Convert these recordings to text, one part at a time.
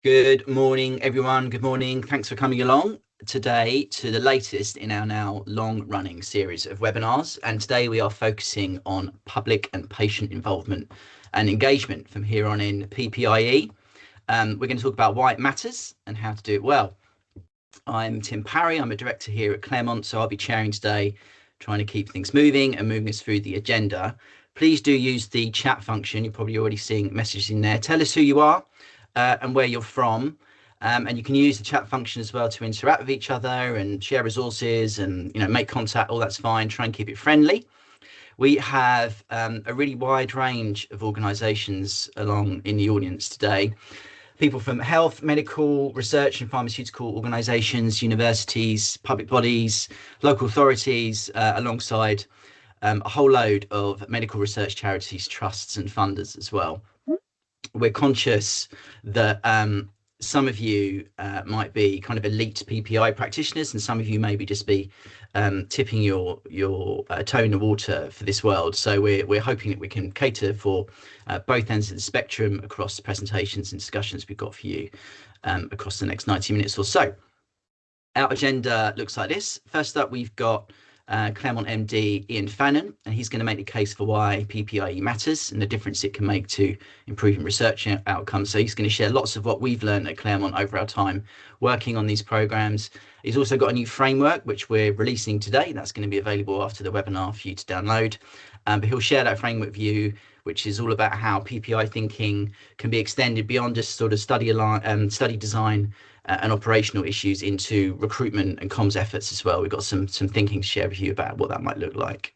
Good morning, everyone. Good morning. Thanks for coming along today to the latest in our now long-running series of webinars. And today we are focusing on public and patient involvement and engagement from here on in PPIE. We're going to talk about why it matters and how to do it well. I'm Tim Parry. I'm a director here at Claremont, so I'll be chairing today, trying to keep things moving and moving us through the agenda. Please do use the chat function. You're probably already seeing messages in there. Tell us who you are and where you're from. And you can use the chat function as well to interact with each other and share resources and make contact. All that's fine. Try and keep it friendly. We have a really wide range of organisations along in the audience today. People from health, medical, research and pharmaceutical organisations, universities, public bodies, local authorities, alongside a whole load of medical research charities, trusts and funders as well. We're conscious that some of you might be kind of elite PPI practitioners, and some of you maybe just be tipping your toe in the water for this world. So we're hoping that we can cater for both ends of the spectrum across the presentations and discussions we've got for you across the next 90 minutes or so. Our agenda looks like this. First up, we've got Claremont MD Ian Fannon, and he's going to make the case for why PPIE matters and the difference it can make to improving research outcomes. So he's going to share lots of what we've learned at Claremont over our time working on these programs. He's also got a new framework which we're releasing today. That's going to be available after the webinar for you to download. But he'll share that framework view, which is all about how PPI thinking can be extended beyond just sort of study design and operational issues into recruitment and comms efforts as well. We've got some thinking to share with you about what that might look like.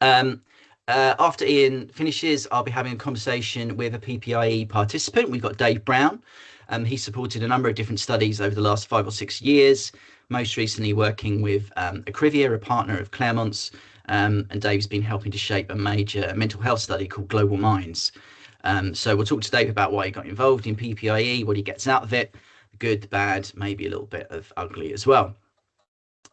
After Ian finishes, I'll be having a conversation with a PPIE participant. We've got Dave Brown. He supported a number of different studies over the last 5 or 6 years, most recently working with Acrivia, a partner of Claremont's, and Dave's been helping to shape a major mental health study called Global Minds. So we'll talk to Dave about why he got involved in PPIE, what he gets out of it, good, bad, maybe a little bit of ugly as well.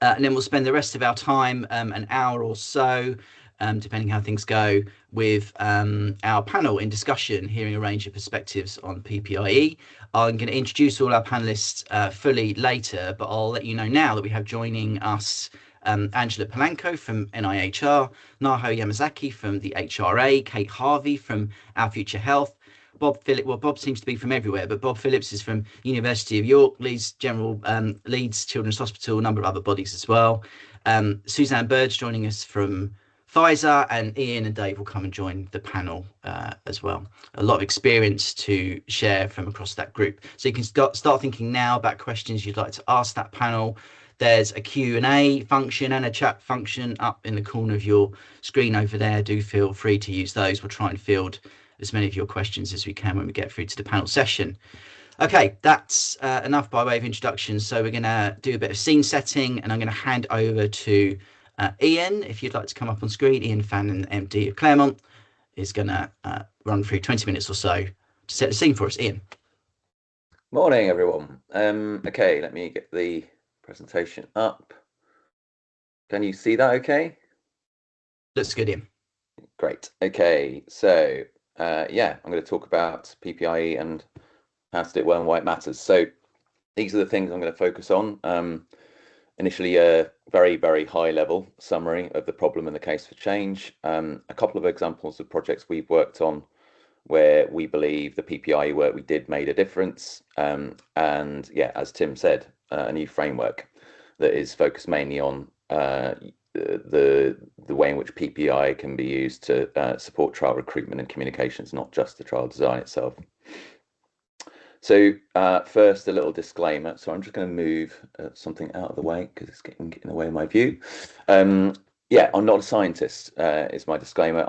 And then we'll spend the rest of our time, an hour or so, depending how things go, with our panel in discussion, hearing a range of perspectives on PPIE. I'm going to introduce all our panelists fully later, but I'll let you know now that we have joining us Angela Polanco from NIHR, Naho Yamazaki from the HRA, Kate Harvey from Our Future Health, Bob Phillips. Well, Bob seems to be from everywhere, but Bob Phillips is from University of York, Leeds Leeds Children's Hospital, a number of other bodies as well. Suzanne Bird's joining us from Pfizer, and Ian and Dave will come and join the panel as well. A lot of experience to share from across that group. So you can start thinking now about questions you'd like to ask that panel. There's a Q&A function and a chat function up in the corner of your screen over there. Do feel free to use those. We'll try and field as many of your questions as we can when we get through to the panel session. Okay, that's enough by way of introduction. So we're going to do a bit of scene setting, and I'm going to hand over to Ian. If you'd like to come up on screen, Ian Fannon, MD of Claremont, is going to run through 20 minutes or so to set the scene for us. Ian. Morning, everyone. Okay, let me get the presentation up. Can you see that okay? Looks good, Ian. Great. Okay, so yeah, I'm going to talk about PPIE and how to do it well and why it matters. So these are the things I'm going to focus on. Initially, a very, very high level summary of the problem and the case for change. A couple of examples of projects we've worked on where we believe the PPIE work we did made a difference. And yeah, as Tim said, a new framework that is focused mainly on the way in which PPI can be used to support trial recruitment and communications, not just the trial design itself. So first, a little disclaimer. So I'm just going to move something out of the way because it's getting in the way of my view. Yeah, I'm not a scientist, is my disclaimer.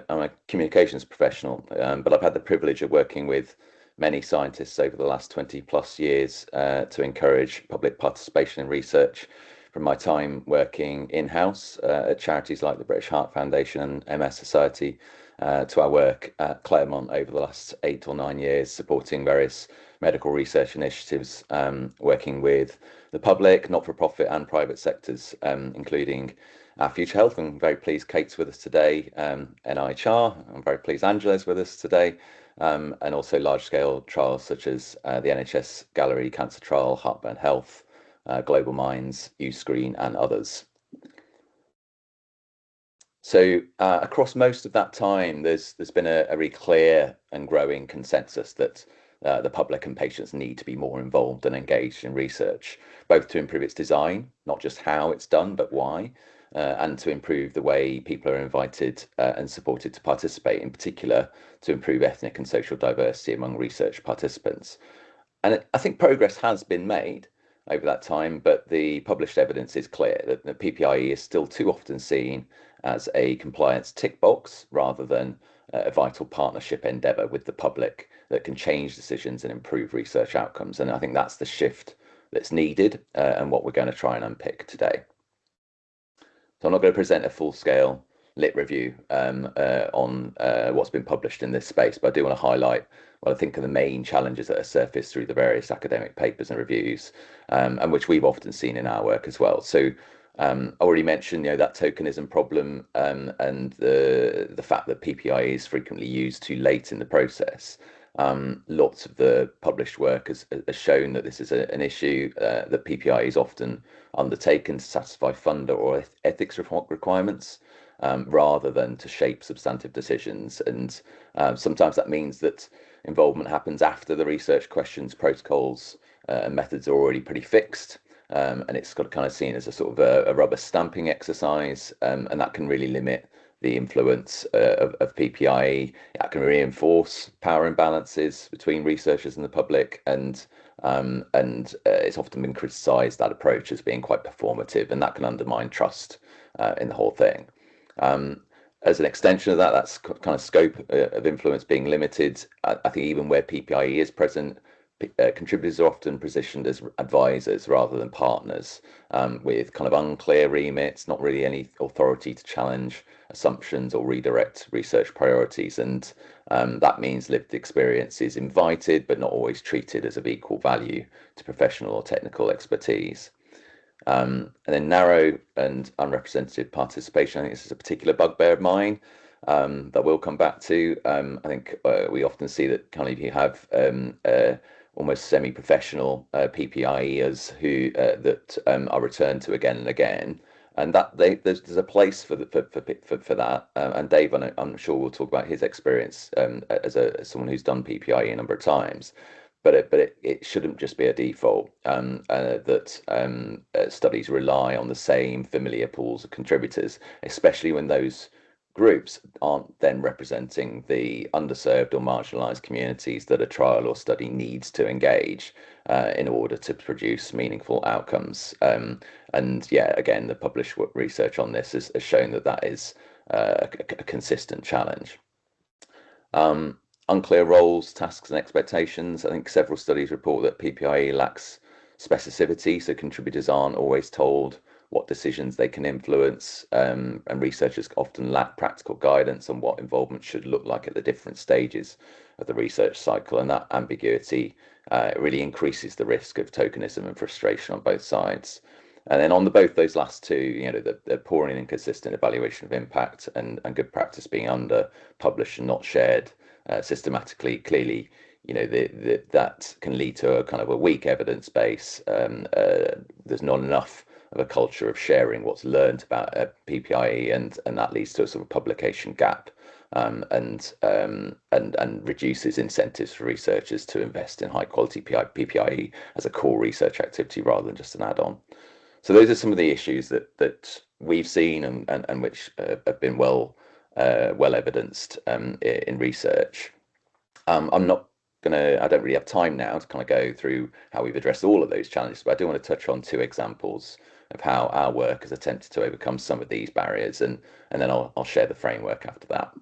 I'm a communications professional, but I've had the privilege of working with many scientists over the last 20+ years to encourage public participation in research, from my time working in-house at charities like the British Heart Foundation and MS Society, to our work at Claremont over the last 8 or 9 years, supporting various medical research initiatives, working with the public, not-for-profit and private sectors, including Our Future Health. I'm very pleased Kate's with us today, NIHR. I'm very pleased Angela's with us today, and also large-scale trials such as the NHS Gallery Cancer Trial, Heartburn Health, Global Minds, Uscreen, and others. So across most of that time, there's been a really clear and growing consensus that the public and patients need to be more involved and engaged in research, both to improve its design, not just how it's done, but why, and to improve the way people are invited and supported to participate, in particular to improve ethnic and social diversity among research participants. And I think progress has been made over that time, but the published evidence is clear that the PPIE is still too often seen as a compliance tick box rather than a vital partnership endeavour with the public that can change decisions and improve research outcomes. And I think that's the shift that's needed and what we're going to try and unpick today. So I'm not going to present a full-scale lit review on what's been published in this space, but I do want to highlight what I think are the main challenges that are surfaced through the various academic papers and reviews, and which we've often seen in our work as well. So I already mentioned, that tokenism problem and the fact that PPIE is frequently used too late in the process. Lots of the published work has shown that this is an issue, that PPIE is often undertaken to satisfy funder or ethics requirements rather than to shape substantive decisions. And sometimes that means that involvement happens after the research questions, protocols, and methods are already pretty fixed. And it's got kind of seen as a sort of a rubber stamping exercise, and that can really limit the influence of PPIE. That can reinforce power imbalances between researchers and the public, and it's often been criticised, that approach, as being quite performative, and that can undermine trust in the whole thing. As an extension of that, that's kind of scope of influence being limited. I think even where PPIE is present, contributors are often positioned as advisors rather than partners, with kind of unclear remits, not really any authority to challenge assumptions or redirect research priorities. And that means lived experience is invited, but not always treated as of equal value to professional or technical expertise. And then narrow and unrepresented participation. I think this is a particular bugbear of mine that we'll come back to. I think we often see that kind of you have almost semi-professional PPIEers who that are returned to again and again, and that there's a place for that. And Dave, I'm sure we'll talk about his experience as someone who's done PPIE a number of times. But it shouldn't just be a default that studies rely on the same familiar pools of contributors, especially when those groups aren't then representing the underserved or marginalized communities that a trial or study needs to engage in order to produce meaningful outcomes. And yeah, again, the published research on this has shown that is a consistent challenge. Unclear roles, tasks, and expectations. I think several studies report that PPIE lacks specificity, so contributors aren't always told what decisions they can influence, and researchers often lack practical guidance on what involvement should look like at the different stages of the research cycle, and that ambiguity really increases the risk of tokenism and frustration on both sides. And then on both those last two, the poor and inconsistent evaluation of impact and good practice being under published and not shared systematically, clearly, that can lead to a kind of a weak evidence base. There's not enough of a culture of sharing what's learned about PPIE, and that leads to a sort of publication gap, and reduces incentives for researchers to invest in high quality PPIE as a core research activity rather than just an add-on. So those are some of the issues that we've seen and which have been well evidenced in research. I don't really have time now to kind of go through how we've addressed all of those challenges, but I do want to touch on two examples of how our work has attempted to overcome some of these barriers, and then I'll share the framework after that.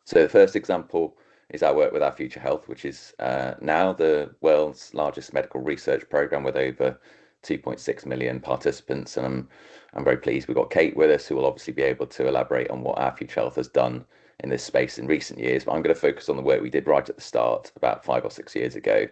So the first example is our work with Our Future Health, which is now the world's largest medical research program with over 2.6 million participants. And I'm very pleased we've got Kate with us, who will obviously be able to elaborate on what Our Future Health has done in this space in recent years. But I'm going to focus on the work we did right at the start, about 5 or 6 years ago.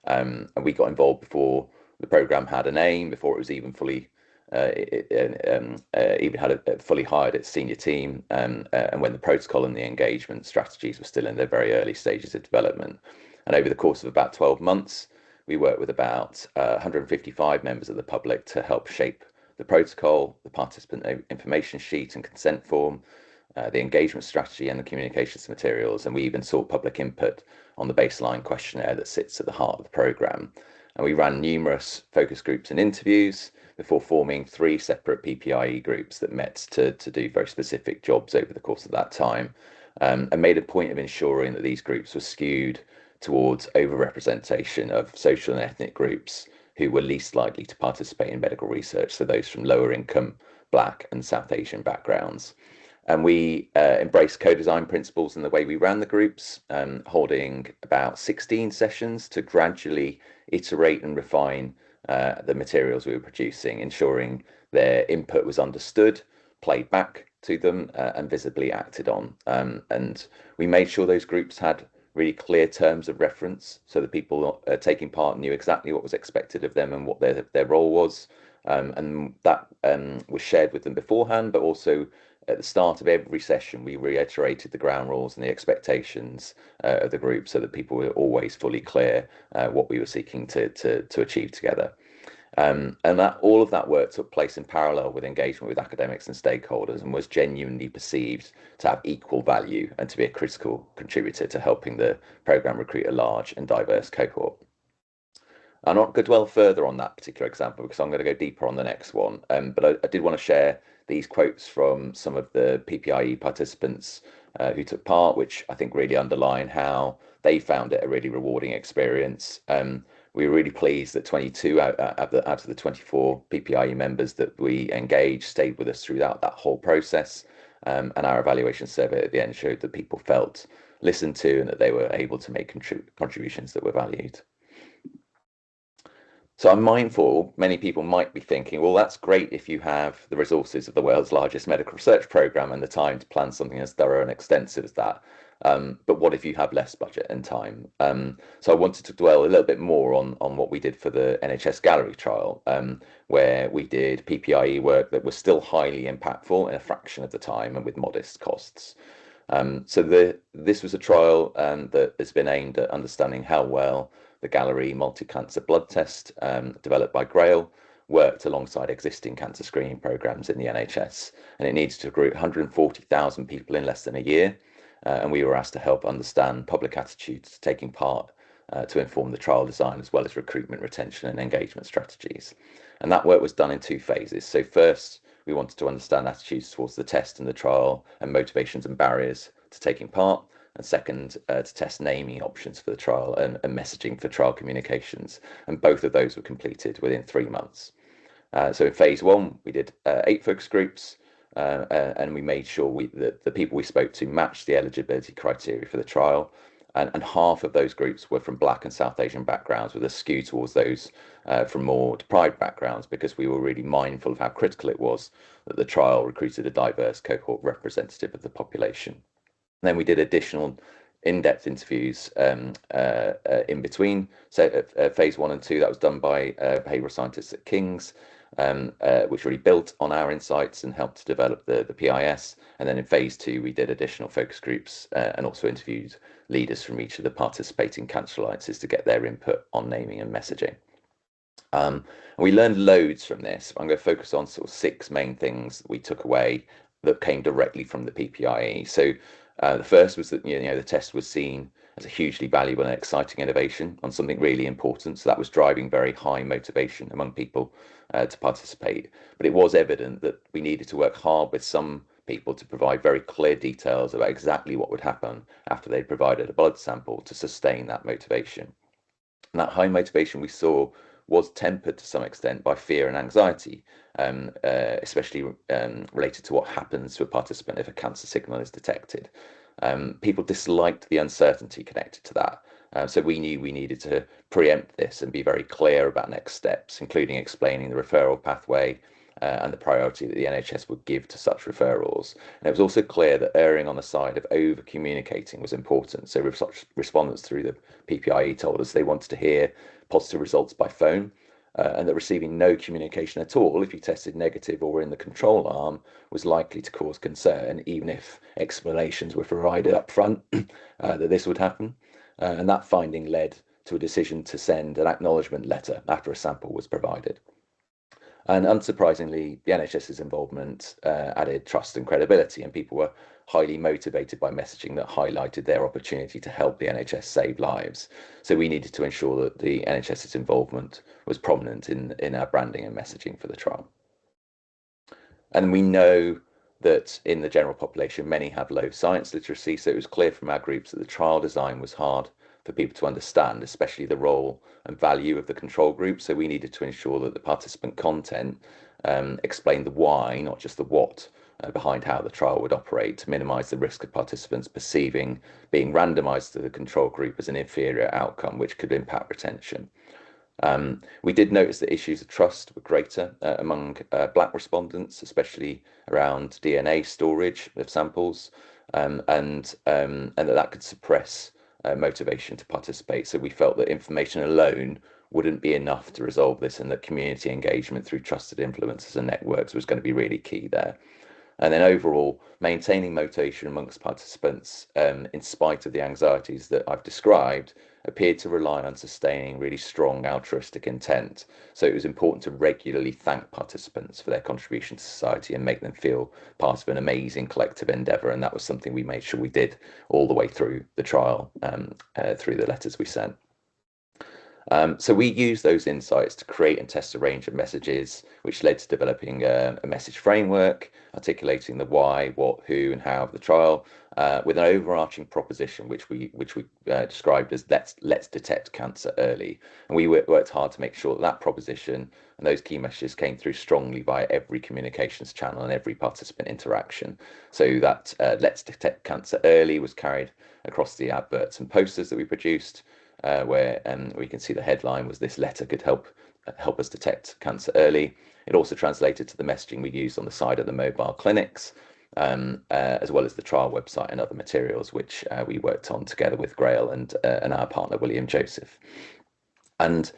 And we got involved before the program had a name, before it was even fully even had a fully hired its senior team, and when the protocol and the engagement strategies were still in their very early stages of development. And over the course of about 12 months, we worked with about 155 members of the public to help shape the protocol, the participant information sheet and consent form, the engagement strategy and the communications materials, and we even sought public input on the baseline questionnaire that sits at the heart of the programme. And we ran numerous focus groups and interviews before forming 3 separate PPIE groups that met to do very specific jobs over the course of that time, and made a point of ensuring that these groups were skewed towards overrepresentation of social and ethnic groups who were least likely to participate in medical research, so those from lower income, Black and South Asian backgrounds. And we embraced co-design principles in the way we ran the groups, holding about 16 sessions to gradually iterate and refine the materials we were producing, ensuring their input was understood, played back to them, and visibly acted on. And we made sure those groups had really clear terms of reference, so that people taking part knew exactly what was expected of them and what their role was. And that was shared with them beforehand, but also at the start of every session, we reiterated the ground rules and the expectations of the group, so that people were always fully clear what we were seeking to achieve together. And that all of that work took place in parallel with engagement with academics and stakeholders, and was genuinely perceived to have equal value and to be a critical contributor to helping the programme recruit a large and diverse cohort. I'm not going to dwell further on that particular example because I'm going to go deeper on the next one. But I did want to share these quotes from some of the PPIE participants who took part, which I think really underline how they found it a really rewarding experience. We were really pleased that 22 out of the 24 PPIE members that we engaged stayed with us throughout that whole process. And our evaluation survey at the end showed that people felt listened to and that they were able to make contributions that were valued. So I'm mindful many people might be thinking, well, that's great if you have the resources of the world's largest medical research program and the time to plan something as thorough and extensive as that. But what if you have less budget and time? So I wanted to dwell a little bit more on what we did for the NHS Gallery trial, where we did PPIE work that was still highly impactful in a fraction of the time and with modest costs. So this was a trial that has been aimed at understanding how well the Gallery multi-cancer blood test, developed by Grail, worked alongside existing cancer screening programs in the NHS. And it needs to recruit 140,000 people in less than a year. And we were asked to help understand public attitudes to taking part to inform the trial design, as well as recruitment, retention and engagement strategies. And that work was done in 2 phases. So first, we wanted to understand attitudes towards the test and the trial and motivations and barriers to taking part. And second, to test naming options for the trial and messaging for trial communications. And both of those were completed within 3 months. So in phase 1, we did 8 focus groups, and we made sure that the people we spoke to matched the eligibility criteria for the trial. And half of those groups were from Black and South Asian backgrounds, with a skew towards those from more deprived backgrounds, because we were really mindful of how critical it was that the trial recruited a diverse cohort representative of the population. And then we did additional in-depth interviews in between phase 1 and 2. That was done by behavioural scientists at King's, which really built on our insights and helped to develop the PIS. And then in phase 2, we did additional focus groups and also interviewed leaders from each of the participating Candlelighters to get their input on naming and messaging. And we learned loads from this. I'm going to focus on sort of 6 main things that we took away that came directly from the PPIE. So the first was that the test was seen as a hugely valuable and exciting innovation on something really important. So that was driving very high motivation among people to participate. But it was evident that we needed to work hard with some people to provide very clear details about exactly what would happen after they provided a blood sample to sustain that motivation. And that high motivation we saw was tempered to some extent by fear and anxiety, especially related to what happens to a participant if a cancer signal is detected. People disliked the uncertainty connected to that. So we knew we needed to preempt this and be very clear about next steps, including explaining the referral pathway and the priority that the NHS would give to such referrals. And it was also clear that erring on the side of over-communicating was important. So respondents through the PPIE told us they wanted to hear positive results by phone, and that receiving no communication at all if you tested negative or were in the control arm was likely to cause concern, even if explanations were provided up front that this would happen. And that finding led to a decision to send an acknowledgement letter after a sample was provided. And unsurprisingly, the NHS's involvement added trust and credibility, and people were highly motivated by messaging that highlighted their opportunity to help the NHS save lives. So we needed to ensure that the NHS's involvement was prominent in our branding and messaging for the trial. And we know that in the general population, many have low science literacy, so it was clear from our groups that the trial design was hard for people to understand, especially the role and value of the control group. So we needed to ensure that the participant content explained the why, not just the what, behind how the trial would operate, to minimise the risk of participants perceiving being randomised to the control group as an inferior outcome, which could impact retention. We did notice that issues of trust were greater among Black respondents, especially around DNA storage of samples, and that could suppress motivation to participate. So we felt that information alone wouldn't be enough to resolve this, and that community engagement through trusted influencers and networks was going to be really key there. And then overall, maintaining motivation amongst participants, in spite of the anxieties that I've described, appeared to rely on sustaining really strong altruistic intent. So it was important to regularly thank participants for their contribution to society and make them feel part of an amazing collective endeavour. And that was something we made sure we did all the way through the trial, through the letters we sent. So we used those insights to create and test a range of messages, which led to developing a message framework, articulating the why, what, who, and how of the trial, with an overarching proposition, which we described as let's detect cancer early. And we worked hard to make sure that proposition and those key messages came through strongly via every communications channel and every participant interaction. So that let's detect cancer early was carried across the adverts and posters that we produced, where we can see the headline was "This letter could help us detect cancer early." It also translated to the messaging we used on the side of the mobile clinics, as well as the trial website and other materials, which we worked on together with Grail and our partner William Joseph. And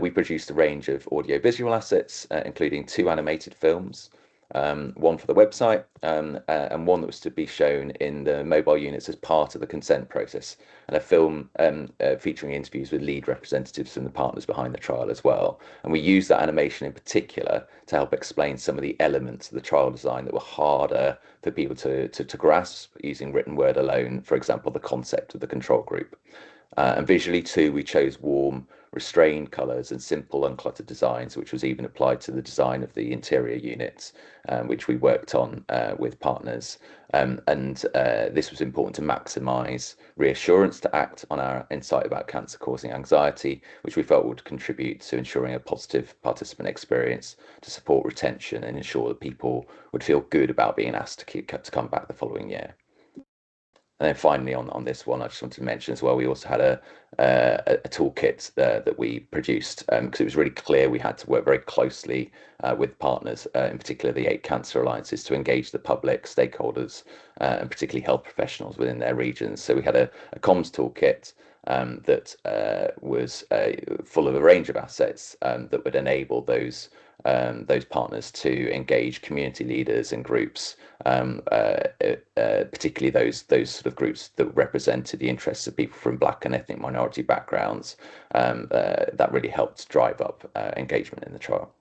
we produced a range of audio-visual assets, including 2 animated films, one for the website, and one that was to be shown in the mobile units as part of the consent process, and a film featuring interviews with lead representatives from the partners behind the trial as well. And we used that animation in particular to help explain some of the elements of the trial design that were harder for people to grasp using written word alone, for example, the concept of the control group. And visually too, we chose warm, restrained colours and simple, uncluttered designs, which was even applied to the design of the interior units, which we worked on with partners. This was important to maximise reassurance to act on our insight about cancer causing anxiety, which we felt would contribute to ensuring a positive participant experience to support retention and ensure that people would feel good about being asked to come back the following year. And then finally, on this one, I just wanted to mention as well, we also had a toolkit that we produced, because it was really clear we had to work very closely with partners, in particular the 8 cancer alliances, to engage the public, stakeholders, and particularly health professionals within their regions. So we had a comms toolkit that was full of a range of assets that would enable those partners to engage community leaders and groups, particularly those sort of groups that represented the interests of people from Black and ethnic minority backgrounds. That really helped drive up engagement in the trial.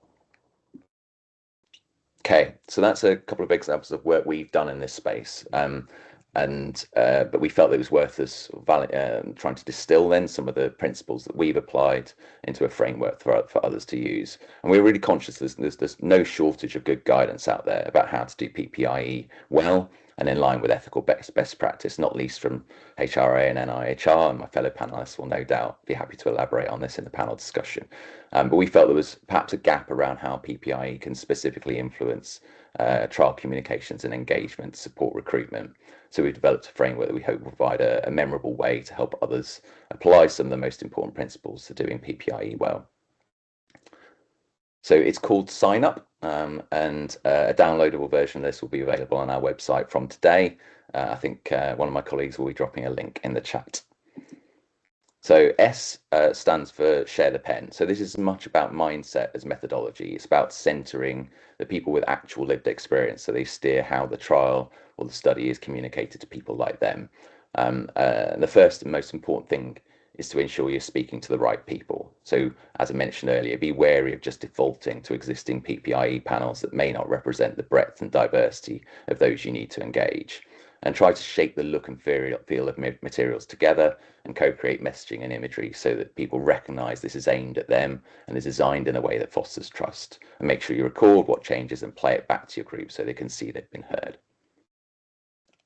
Okay, so that's a couple of examples of work we've done in this space. But we felt it was worth us trying to distill then some of the principles that we've applied into a framework for others to use. And we're really conscious there's no shortage of good guidance out there about how to do PPIE well and in line with ethical best practice, not least from HRA and NIHR, and my fellow panelists will no doubt be happy to elaborate on this in the panel discussion. But we felt there was perhaps a gap around how PPIE can specifically influence trial communications and engagement to support recruitment. So we developed a framework that we hope will provide a memorable way to help others apply some of the most important principles to doing PPIE well. So it's called Sign Up, and a downloadable version of this will be available on our website from today. I think one of my colleagues will be dropping a link in the chat. So S stands for share the pen. So this is as much about mindset as methodology. It's about centering the people with actual lived experience, so they steer how the trial or the study is communicated to people like them. The first and most important thing is to ensure you're speaking to the right people. So as I mentioned earlier, be wary of just defaulting to existing PPIE panels that may not represent the breadth and diversity of those you need to engage, and try to shape the look and feel of materials together and co-create messaging and imagery so that people recognize this is aimed at them and is designed in a way that fosters trust. And make sure you record what changes and play it back to your group so they can see they've been heard.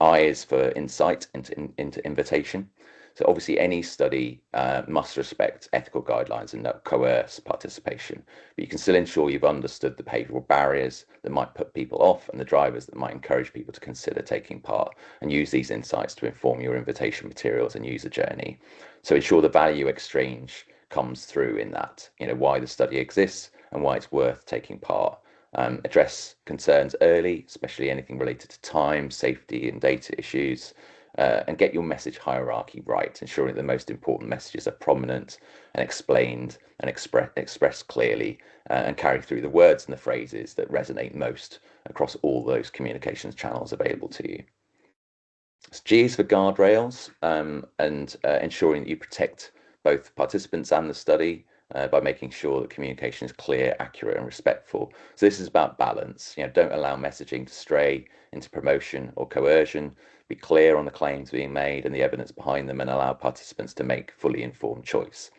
I is for insight into invitation. So obviously any study must respect ethical guidelines and not coerce participation, but you can still ensure you've understood the behavioural barriers that might put people off and the drivers that might encourage people to consider taking part, and use these insights to inform your invitation materials and user journey. So ensure the value exchange comes through in that, why the study exists and why it's worth taking part. Address concerns early, especially anything related to time, safety, and data issues, and get your message hierarchy right, ensuring the most important messages are prominent and explained and expressed clearly, and carry through the words and the phrases that resonate most across all those communications channels available to you. G is for guardrails, and ensuring that you protect both participants and the study by making sure that communication is clear, accurate, and respectful. So this is about balance. Don't allow messaging to stray into promotion or coercion. Be clear on the claims being made and the evidence behind them, and allow participants to make fully informed choice.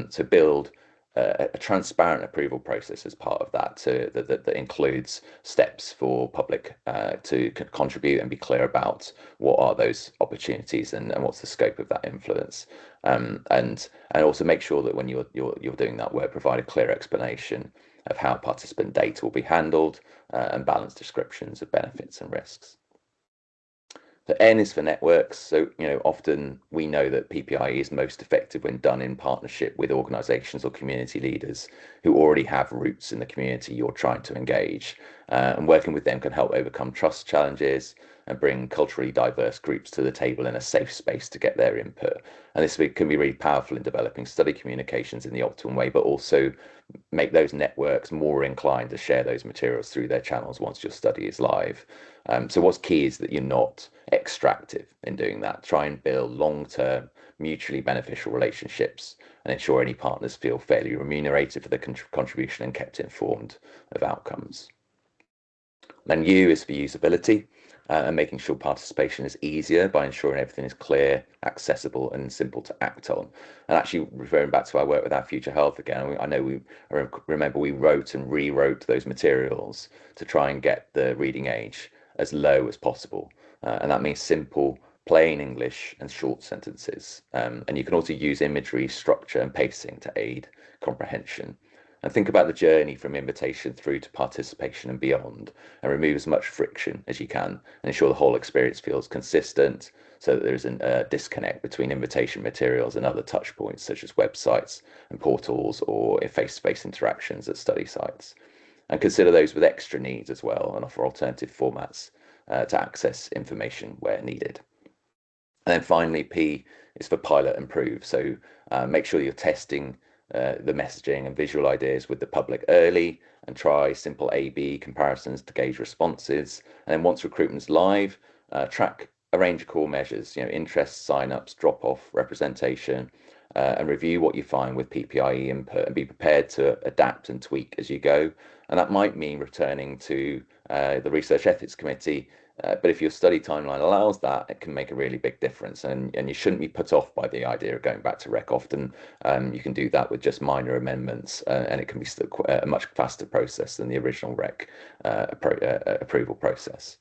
So build a transparent approval process as part of that, that includes steps for public to contribute and be clear about what are those opportunities and what's the scope of that influence, and also make sure that when you're doing that work, provide a clear explanation of how participant data will be handled, and balanced descriptions of benefits and risks. The N is for networks. So, often we know that PPIE is most effective when done in partnership with organizations or community leaders who already have roots in the community you're trying to engage. And working with them can help overcome trust challenges and bring culturally diverse groups to the table in a safe space to get their input. And this can be really powerful in developing study communications in the optimal way, but also make those networks more inclined to share those materials through their channels once your study is live. So what's key is that you're not extractive in doing that. Try and build long-term, mutually beneficial relationships and ensure any partners feel fairly remunerated for the contribution and kept informed of outcomes. Then U is for usability, and making sure participation is easier by ensuring everything is clear, accessible, and simple to act on. And actually, referring back to our work with our Future Health again, I remember we wrote and rewrote those materials to try and get the reading age as low as possible. And that means simple, plain English and short sentences. And you can also use imagery, structure, and pacing to aid comprehension. And think about the journey from invitation through to participation and beyond, and remove as much friction as you can, and ensure the whole experience feels consistent so that there isn't a disconnect between invitation materials and other touch points such as websites and portals or face-to-face interactions at study sites. And consider those with extra needs as well, and offer alternative formats to access information where needed. And then finally, P is for pilot and prove. So make sure you're testing the messaging and visual ideas with the public early, and try simple A/B comparisons to gauge responses. And then once recruitment's live, track a range of core measures, interest, sign-ups, drop-off, representation, and review what you find with PPIE input, and be prepared to adapt and tweak as you go. And that might mean returning to the Research Ethics Committee, but if your study timeline allows that, it can make a really big difference, and you shouldn't be put off by the idea of going back to rec. Often you can do that with just minor amendments, and it can be still a much faster process than the original rec approval process.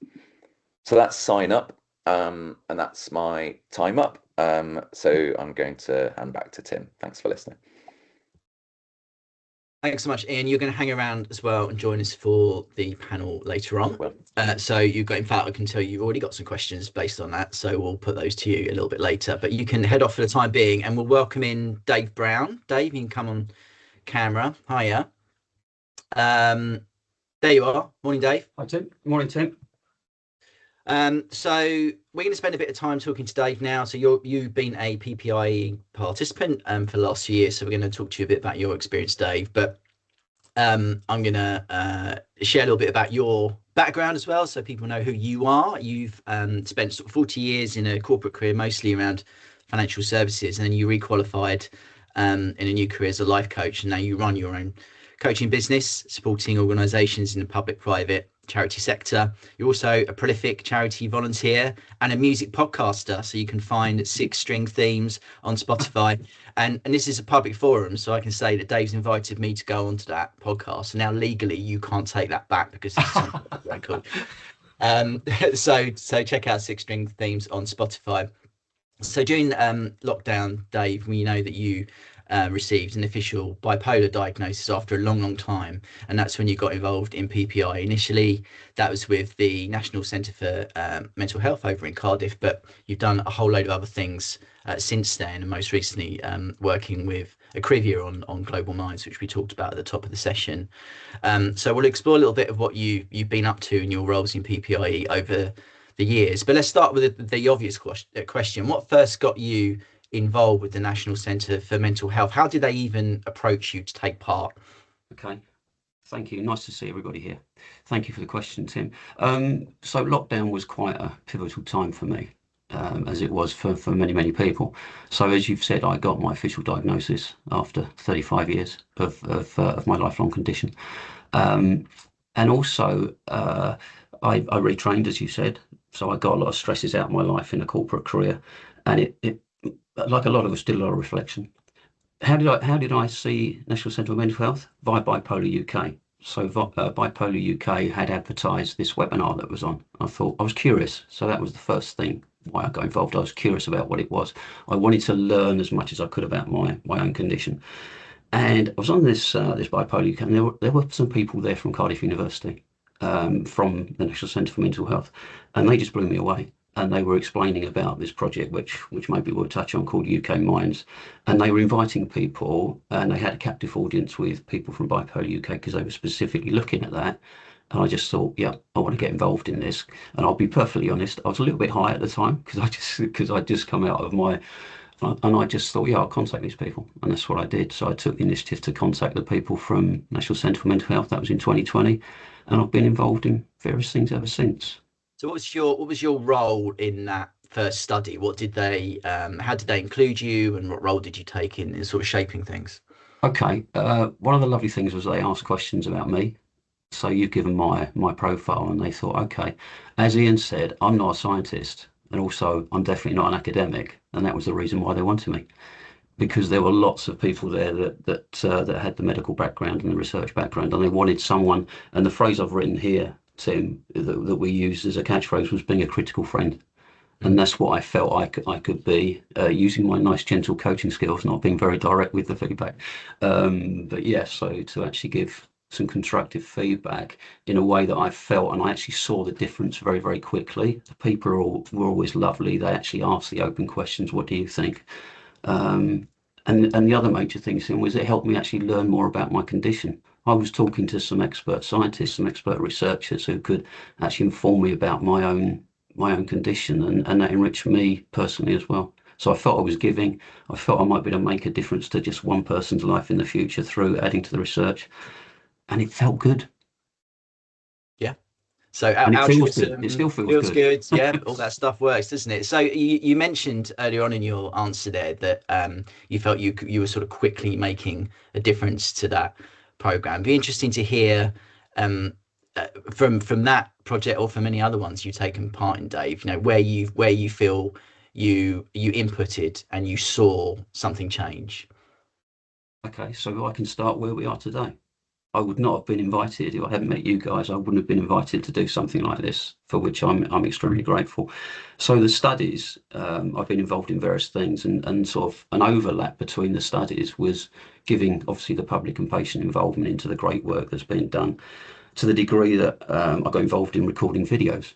So that's sign up, and that's my time up. So I'm going to hand back to Tim. Thanks for listening. Thanks so much, Ian. You're going to hang around as well and join us for the panel later on. So you've got, in fact, I can tell you've already got some questions based on that. So we'll put those to you a little bit later, but you can head off for the time being, and we'll welcome in Dave Brown. Dave, you can come on camera. Hiya. There you are. Morning, Dave. Hi, Tim. Morning, Tim. So we're going to spend a bit of time talking to Dave now. So you've been a PPIE participant for the last few years. So we're going to talk to you a bit about your experience, Dave. But I'm going to share a little bit about your background as well, so people know who you are. You've spent sort of 40 years in a corporate career, mostly around financial services, and then you requalified in a new career as a life coach, and now you run your own coaching business, supporting organisations in the public, private, charity sector. You're also a prolific charity volunteer and a music podcaster, so you can find Six String Themes on Spotify. And this is a public forum, so I can say that Dave's invited me to go onto that podcast. And now legally you can't take that back because it's on the record. So check out Six String Themes on Spotify. So during lockdown, Dave, we know that you received an official bipolar diagnosis after a long time, and that's when you got involved in PPI. Initially, that was with the National Centre for Mental Health over in Cardiff, but you've done a whole load of other things since then, and most recently working with Acrivia on Global Minds, which we talked about at the top of the session. So we'll explore a little bit of what you've been up to in your roles in PPIE over the years. But let's start with the obvious question. What first got you involved with the National Centre for Mental Health? How did they even approach you to take part? Okay, thank you. Nice to see everybody here. Thank you for the question, Tim. So lockdown was quite a pivotal time for me, as it was for many people. So as you've said, I got my official diagnosis after 35 years of my lifelong condition. And also, I retrained, as you said. So I got a lot of stresses out of my life in a corporate career, and it like a lot of us, did a lot of reflection. How did I see National Centre for Mental Health? Via Bipolar UK. So Bipolar UK had advertised this webinar that was on. I thought, I was curious. So that was the first thing why I got involved. I was curious about what it was. I wanted to learn as much as I could about my own condition. And I was on this Bipolar UK, and there were some people there from Cardiff University, from the National Centre for Mental Health, and they just blew me away. And they were explaining about this project, which maybe we'll touch on, called UK Minds. And they were inviting people, and they had a captive audience with people from Bipolar UK because they were specifically looking at that. And I just thought, yeah, I want to get involved in this. And I'll be perfectly honest, I was a little bit high at the time because I just come out of my, and I just thought, yeah, I'll contact these people. And that's what I did. So I took the initiative to contact the people from National Centre for Mental Health. That was in 2020. And I've been involved in various things ever since. So what was your role in that first study? What did they, how did they include you, and what role did you take in sort of shaping things? Okay, one of the lovely things was they asked questions about me. So you've given my profile, and they thought, okay, as Ian said, I'm not a scientist, and also I'm definitely not an academic, and that was the reason why they wanted me, because there were lots of people there that had the medical background and the research background, and they wanted someone. And the phrase I've written here, Tim, that we used as a catchphrase was being a critical friend. And that's what I felt I could be, using my nice gentle coaching skills, not being very direct with the feedback. But yeah, so to actually give some constructive feedback in a way that I felt, and I actually saw the difference very quickly. The people were always lovely. They actually asked the open questions, what do you think? And the other major thing, Tim, was it helped me actually learn more about my condition. I was talking to some expert scientists, some expert researchers who could actually inform me about my own condition, and that enriched me personally as well. So I felt I was giving. I felt I might be able to make a difference to just one person's life in the future through adding to the research, and it felt good. Yeah. So it still feels good. Yeah, all that stuff works, doesn't it? So you mentioned earlier on in your answer there that you felt you were sort of quickly making a difference to that program. It'd be interesting to hear from that project, or from any other ones you've taken part in, Dave, you know, where you feel you inputted and you saw something change. Okay, so I can start where we are today. I would not have been invited if I hadn't met you guys. I wouldn't have been invited to do something like this, for which I'm extremely grateful. So the studies, I've been involved in various things, and sort of an overlap between the studies was giving, obviously, the public and patient involvement into the great work that's been done, to the degree that I got involved in recording videos.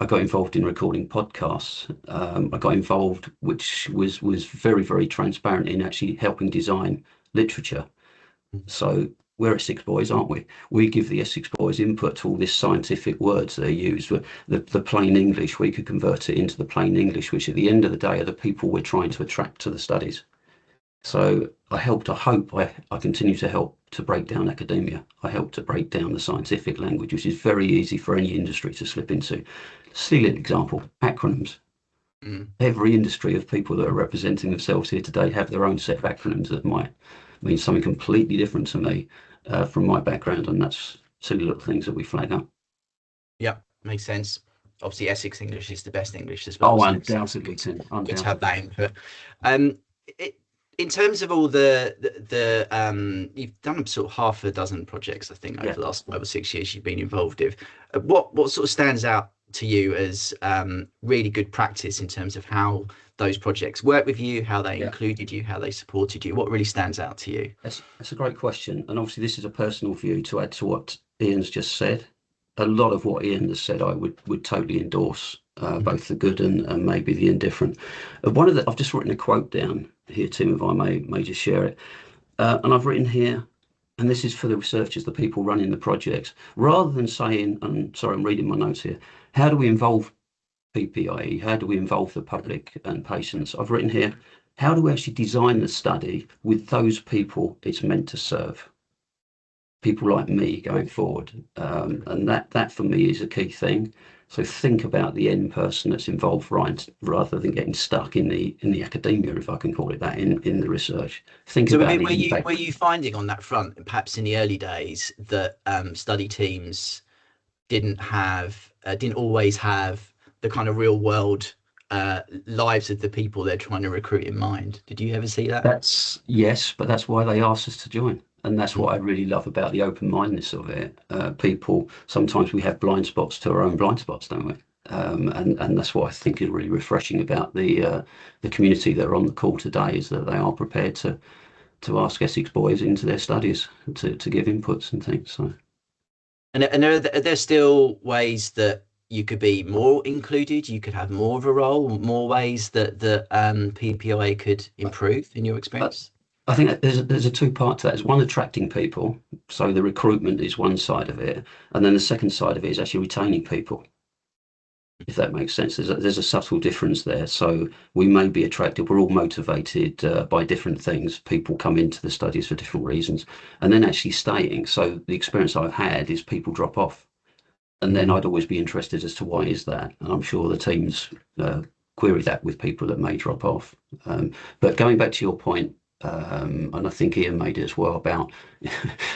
I got involved in recording podcasts. I got involved, which was very transparent, in actually helping design literature. So we're Essex boys, aren't we? We give the Essex boys input to all this scientific words they use. The plain English, we could convert it into the plain English, which at the end of the day are the people we're trying to attract to the studies. So I hope I continue to help to break down academia. I help to break down the scientific language, which is very easy for any industry to slip into. Steal an example, acronyms. Every industry of people that are representing themselves here today have their own set of acronyms that might mean something completely different to me from my background, and that's silly little things that we flag up. Yeah, makes sense. Obviously, Essex English is the best English as well. Oh, undoubtedly, Tim. Good to have that input. In terms of all you've done sort of half a dozen projects, I think, over the last 5 or 6 years you've been involved with. What sort of stands out to you as really good practice in terms of how those projects work with you, how they included you, how they supported you? What really stands out to you? That's a great question. And obviously this is a personal view to add to what Ian's just said. A lot of what Ian has said I would totally endorse, both the good and maybe the indifferent. I've just written a quote down here, Tim, if I may just share it. And I've written here, and this is for the researchers, the people running the projects, rather than saying, and sorry, I'm reading my notes here, how do we involve PPIE? How do we involve the public and patients? I've written here, how do we actually design the study with those people it's meant to serve? People like me going forward. And that for me is a key thing. So think about the end person that's involved, right, rather than getting stuck in the academia, if I can call it that, in the reserve. Think so about were you finding on that front, perhaps in the early days, that study teams didn't always have the kind of real world lives of the people they're trying to recruit in mind? Did you ever see that? Yes, but that's why they asked us to join. And that's what I really love about the open-mindedness of it. People, sometimes we have blind spots to our own blind spots, don't we? And that's what I think is really refreshing about the community that are on the call today, is that they are prepared to ask Essex boys into their studies to give inputs and things. So, and are there still ways that you could be more included? You could have more of a role, more ways that the PPIE could improve in your experience? I think there's a two-part to that. There's one, attracting people. So the recruitment is one side of it. And then the second side of it is actually retaining people, if that makes sense. There's a subtle difference there. So we may be attracted. We're all motivated by different things. People come into the studies for different reasons. And then actually staying. So the experience I've had is people drop off. And then I'd always be interested as to why is that. And I'm sure the teams query that with people that may drop off. But going back to your point, and I think Ian made it as well about,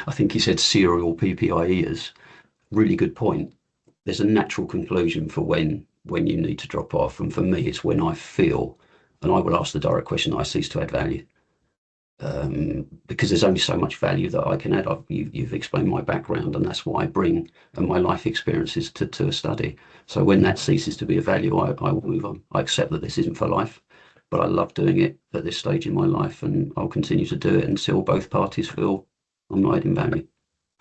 I think he said serial PPIEers. Really good point. There's a natural conclusion for when you need to drop off, and for me it's when I feel, and I will ask the direct question, I cease to add value, because there's only so much value that I can add. You've explained my background, and that's what I bring, and my life experiences to a study. So when that ceases to be a value, I will move on. I accept that this isn't for life, but I love doing it at this stage in my life, and I'll continue to do it until both parties feel I'm not adding value.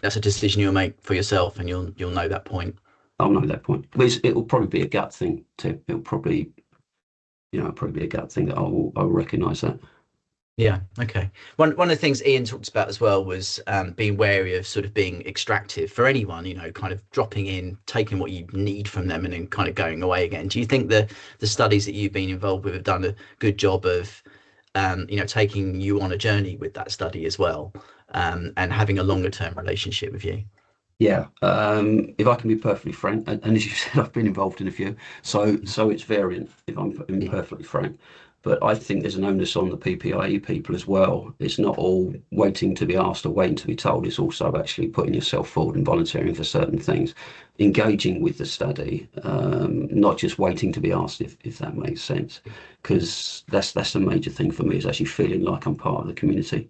That's a decision you'll make for yourself, and you'll know that point. I'll know that point. But it'll probably be a gut thing, Tim. It'll probably be a gut thing that I'll recognise that. Yeah. Okay. One of the things Ian talked about as well was being wary of sort of being extractive for anyone, kind of dropping in, taking what you need from them and then kind of going away again. Do you think the studies that you've been involved with have done a good job of, taking you on a journey with that study as well, and having a longer term relationship with you? Yeah. If I can be perfectly frank, and as you said, I've been involved in a few, so it's variant, if I'm perfectly frank. But I think there's an onus on the PPIE people as well. It's not all waiting to be asked or waiting to be told. It's also actually putting yourself forward and volunteering for certain things, engaging with the study, not just waiting to be asked, if that makes sense. Because that's a major thing for me, is actually feeling like I'm part of the community.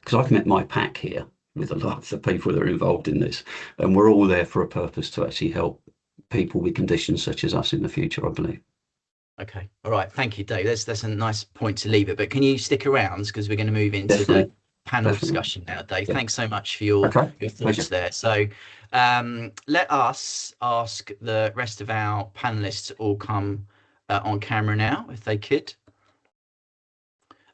Because I've met my pack here with a lot of the people that are involved in this, and we're all there for a purpose, to actually help people with conditions such as us in the future, I believe. Okay. All right. Thank you, Dave. That's a nice point to leave it. But can you stick around, because we're going to move into the panel discussion now, Dave? Yeah. Thanks so much for your thoughts there. So let us ask the rest of our panelists to all come on camera now, if they could.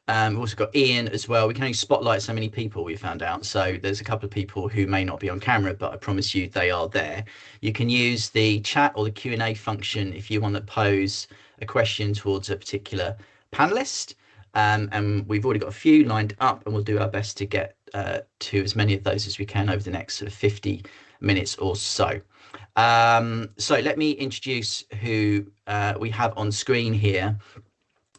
We've also got Ian as well. We can only spotlight so many people, we found out. So there's a couple of people who may not be on camera, but I promise you they are there. You can use the chat or the Q&A function if you want to pose a question towards a particular panelist. And we've already got a few lined up, and we'll do our best to get to as many of those as we can over the next sort of 50 minutes or so. So let me introduce who we have on screen here.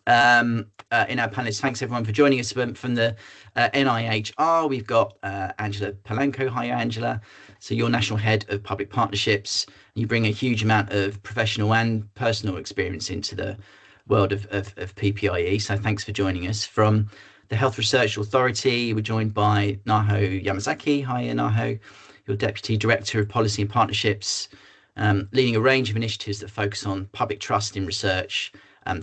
In our panelists, thanks everyone for joining us from the NIHR. We've got Angela Polanco. Hi, Angela. So you're National Head of Public Partnerships. You bring a huge amount of professional and personal experience into the world of PPIE. So thanks for joining us. From the Health Research Authority, we're joined by Naho Yamazaki. Hi, Naho. You're Deputy Director of Policy and Partnerships, leading a range of initiatives that focus on public trust in research,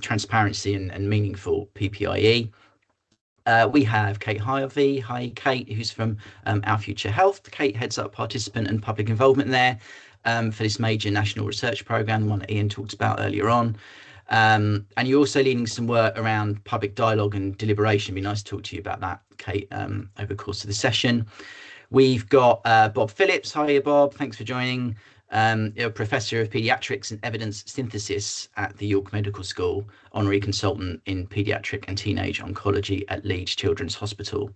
transparency and meaningful PPIE. We have Kate Harvey. Hi, Kate, who's from Our Future Health. Kate heads up participant and public involvement there for this major national research programme, the one that Ian talked about earlier on. And you're also leading some work around public dialogue and deliberation. It'd be nice to talk to you about that, Kate, over the course of the session. We've got Bob Phillips. Hi, Bob. Thanks for joining. You're a Professor of Paediatrics and Evidence Synthesis at the York Medical School, Honorary Consultant in Paediatric and Teenage Oncology at Leeds Children's Hospital.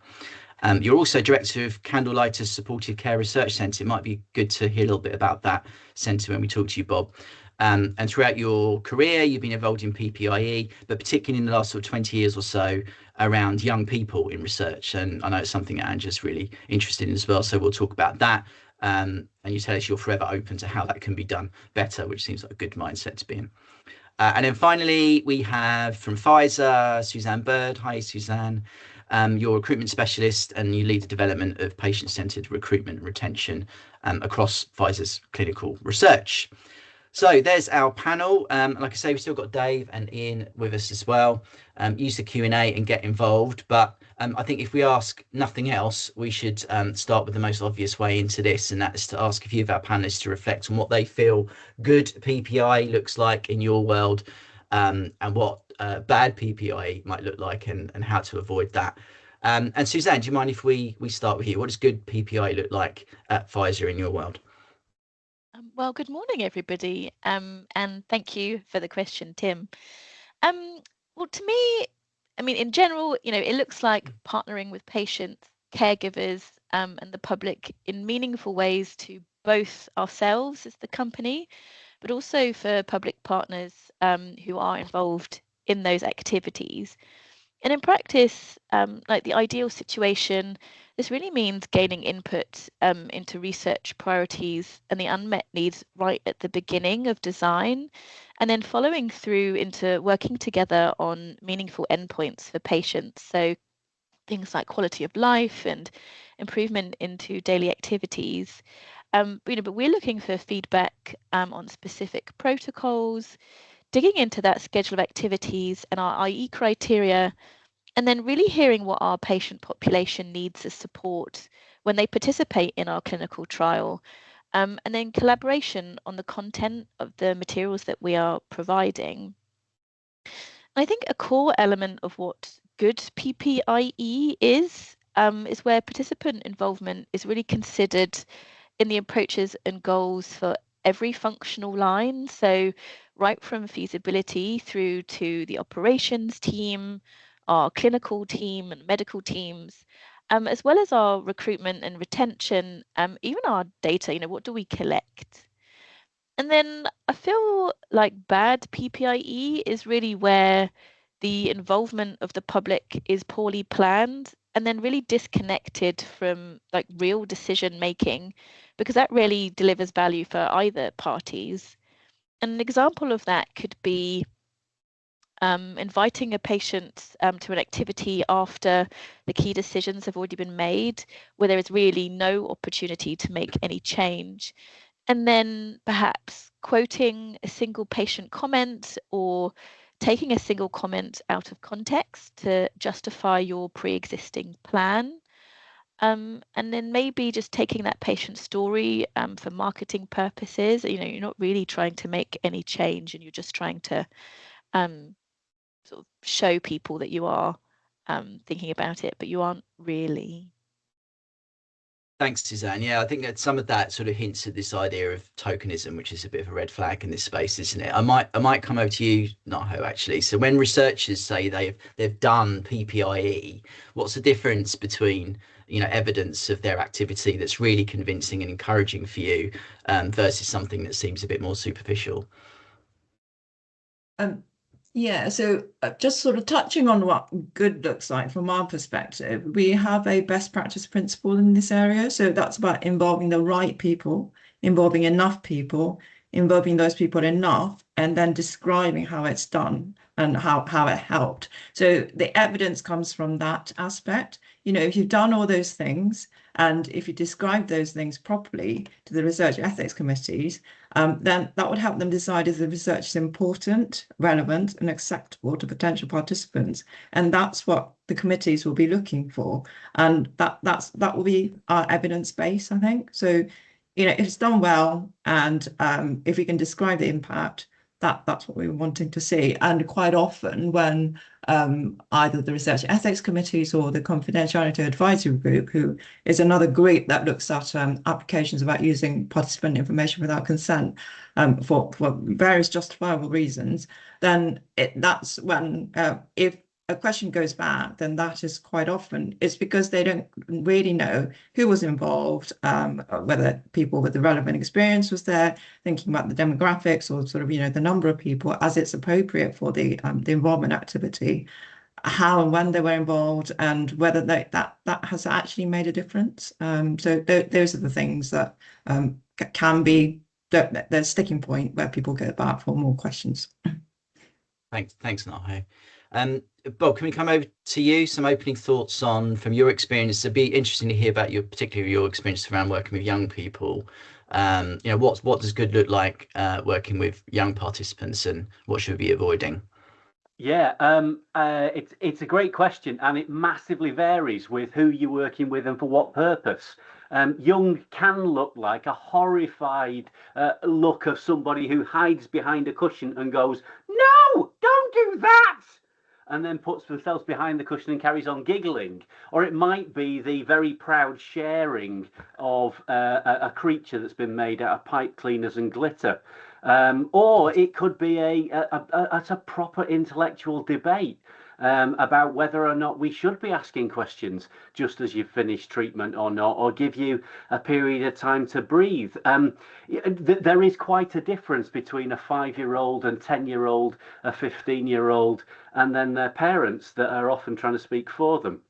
You're also Director of Candlelighters Supportive Care Research Centre. It might be good to hear a little bit about that centre when we talk to you, Bob. And throughout your career, you've been involved in PPIE, but particularly in the last sort of 20 years or so around young people in research. And I know it's something that Angela's really interested in as well. So we'll talk about that. And you tell us you're forever open to how that can be done better, which seems like a good mindset to be in. And then finally, we have from Pfizer, Suzanne Bird. Hi, Suzanne. You're a recruitment specialist and you lead the development of patient-centered recruitment and retention across Pfizer's clinical research. So there's our panel. Like I say, we've still got Dave and Ian with us as well. Use the Q&A and get involved. But I think if we ask nothing else, we should start with the most obvious way into this, and that's to ask a few of our panelists to reflect on what they feel good PPI looks like in your world, and what bad PPI might look like, and how to avoid that. And Suzanne, do you mind if we start with you? What does good PPI look like at Pfizer in your world? Well, good morning, everybody, and thank you for the question, Tim. Well, to me, I mean, in general, it looks like partnering with patients, caregivers, and the public in meaningful ways to both ourselves as the company, but also for public partners who are involved in those activities. And in practice, like the ideal situation, this really means gaining input into research priorities and the unmet needs right at the beginning of design, and then following through into working together on meaningful endpoints for patients. So things like quality of life and improvement into daily activities. But we're looking for feedback on specific protocols, digging into that schedule of activities and our IE criteria, and then really hearing what our patient population needs as support when they participate in our clinical trial, and then collaboration on the content of the materials that we are providing. I think a core element of what good PPIE is where participant involvement is really considered in the approaches and goals for every functional line. So right from feasibility through to the operations team, our clinical team and medical teams, as well as our recruitment and retention, even our data, what do we collect? And then I feel like bad PPIE is really where the involvement of the public is poorly planned and then really disconnected from like real decision making, because that really delivers value for either parties. And an example of that could be inviting a patient to an activity after the key decisions have already been made, where there is really no opportunity to make any change. And then perhaps quoting a single patient comment or taking a single comment out of context to justify your pre-existing plan. And then maybe just taking that patient story for marketing purposes. You're not really trying to make any change, and you're just trying to sort of show people that you are thinking about it, but you aren't really. Thanks, Suzanne. Yeah, I think that some of that sort of hints at this idea of tokenism, which is a bit of a red flag in this space, isn't it? I might come over to you, Naho, actually. So when researchers say they've done PPIE, what's the difference between, you know, evidence of their activity that's really convincing and encouraging for you, versus something that seems a bit more superficial? Yeah, so just sort of touching on what good looks like from our perspective, we have a best practice principle in this area. So that's about involving the right people, involving enough people, involving those people enough, and then describing how it's done and how it helped. So the evidence comes from that aspect. You know, if you've done all those things, and if you describe those things properly to the research ethics committees, then that would help them decide if the research is important, relevant, and acceptable to potential participants. And that's what the committees will be looking for. And that will be our evidence base, I think. So, you know, if it's done well, and if we can describe the impact, that's what we were wanting to see. And quite often when either the research ethics committees or the confidentiality advisory group, who is another group that looks at applications about using participant information without consent for various justifiable reasons, then that's when if a question goes back, then that is quite often it's because they don't really know who was involved, whether people with the relevant experience was there, thinking about the demographics or sort of, you know, the number of people as it's appropriate for the involvement activity, how and when they were involved, and whether that has actually made a difference. So those are the things that can be the sticking point where people go back for more questions. Thanks, Naho. Bob, can we come over to you? Some opening thoughts from your experience. It'd be interesting to hear about particularly your experience around working with young people. You know, what does good look like working with young participants, and what should we be avoiding? Yeah, it's a great question, and it massively varies with who you're working with and for what purpose. Young can look like a horrified look of somebody who hides behind a cushion and goes, "No, don't do that!" and then puts themselves behind the cushion and carries on giggling. Or it might be the very proud sharing of a creature that's been made out of pipe cleaners and glitter. Or it could be a proper intellectual debate about whether or not we should be asking questions just as you've finished treatment or not, or give you a period of time to breathe. There is quite a difference between a 5-year-old and 10-year-old, a 15-year-old, and then their parents that are often trying to speak for them.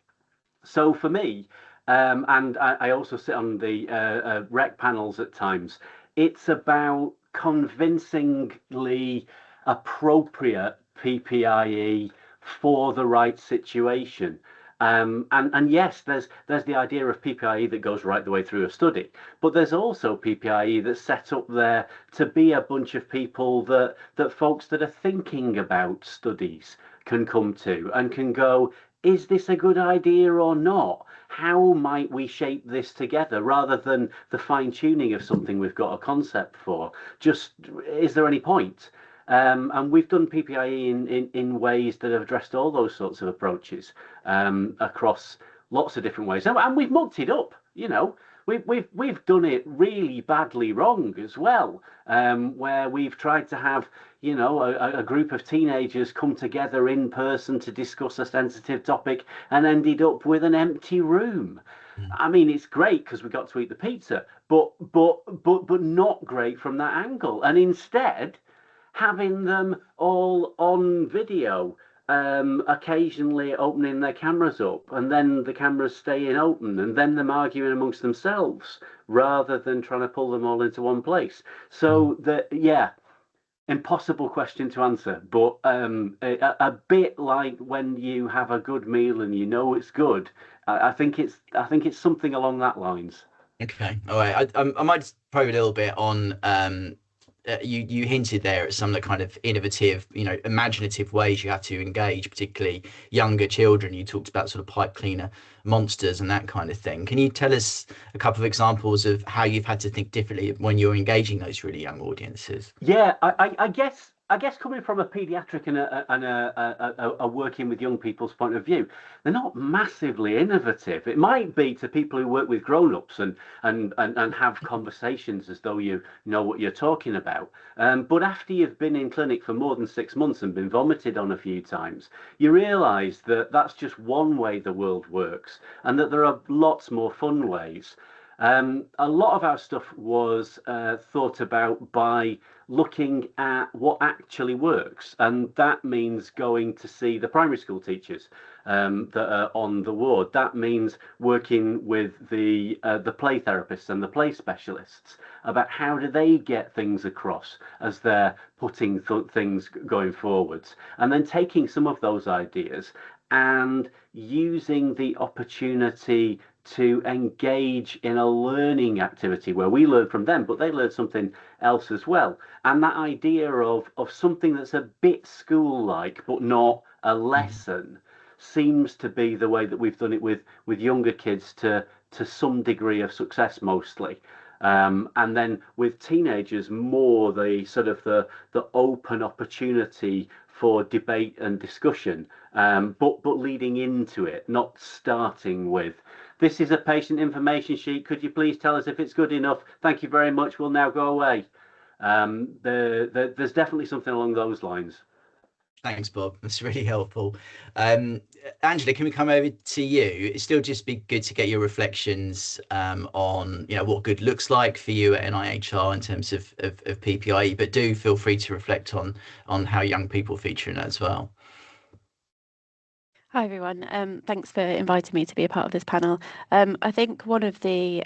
So for me, and I also sit on the rec panels at times, it's about convincingly appropriate PPIE for the right situation. And yes, there's the idea of PPIE that goes right the way through a study, but there's also PPIE that's set up there to be a bunch of people that folks that are thinking about studies can come to and can go, is this a good idea or not? How might we shape this together, rather than the fine-tuning of something we've got a concept for? Just, is there any point? And we've done PPIE in ways that have addressed all those sorts of approaches across lots of different ways, and we've mucked it up. You know, we've done it really badly wrong as well, where we've tried to have, you know, a group of teenagers come together in person to discuss a sensitive topic and ended up with an empty room. I mean, it's great because we got to eat the pizza, but not great from that angle. And instead, having them all on video, occasionally opening their cameras up, and then the cameras staying open, and then them arguing amongst themselves, rather than trying to pull them all into one place. So yeah, impossible question to answer, but a bit like when you have a good meal and you know it's good. I think it's something along that lines. Okay, all right. I might just probe a little bit on you hinted there at some of the kind of innovative, you know, imaginative ways you have to engage, particularly younger children. You talked about sort of pipe cleaner monsters and that kind of thing. Can you tell us a couple of examples of how you've had to think differently when you're engaging those really young audiences? Yeah, I guess I guess coming from a paediatric and a working with young people's point of view, they're not massively innovative. It might be to people who work with grown-ups and have conversations as though you know what you're talking about. But after you've been in clinic for more than 6 months and been vomited on a few times, you realise that that's just one way the world works, and that there are lots more fun ways. A lot of our stuff was thought about by looking at what actually works, and that means going to see the primary school teachers that are on the ward. That means working with the play therapists and the play specialists about how do they get things across as they're putting things going forwards, and then taking some of those ideas and using the opportunity to engage in a learning activity where we learn from them, but they learn something else as well. And that idea of something that's a bit school-like, but not a lesson, seems to be the way that we've done it with younger kids to some degree of success mostly. And then with teenagers, more the sort of the open opportunity for debate and discussion, but leading into it, not starting with, this is a patient information sheet, could you please tell us if it's good enough? Thank you very much, we'll now go away. There's definitely something along those lines. Thanks, Bob. That's really helpful. Angela, can we come over to you? It'd still just be good to get your reflections on, what good looks like for you at NIHR in terms of PPIE, but do feel free to reflect on how young people feature in that as well. Hi everyone. Thanks for inviting me to be a part of this panel. I think one of the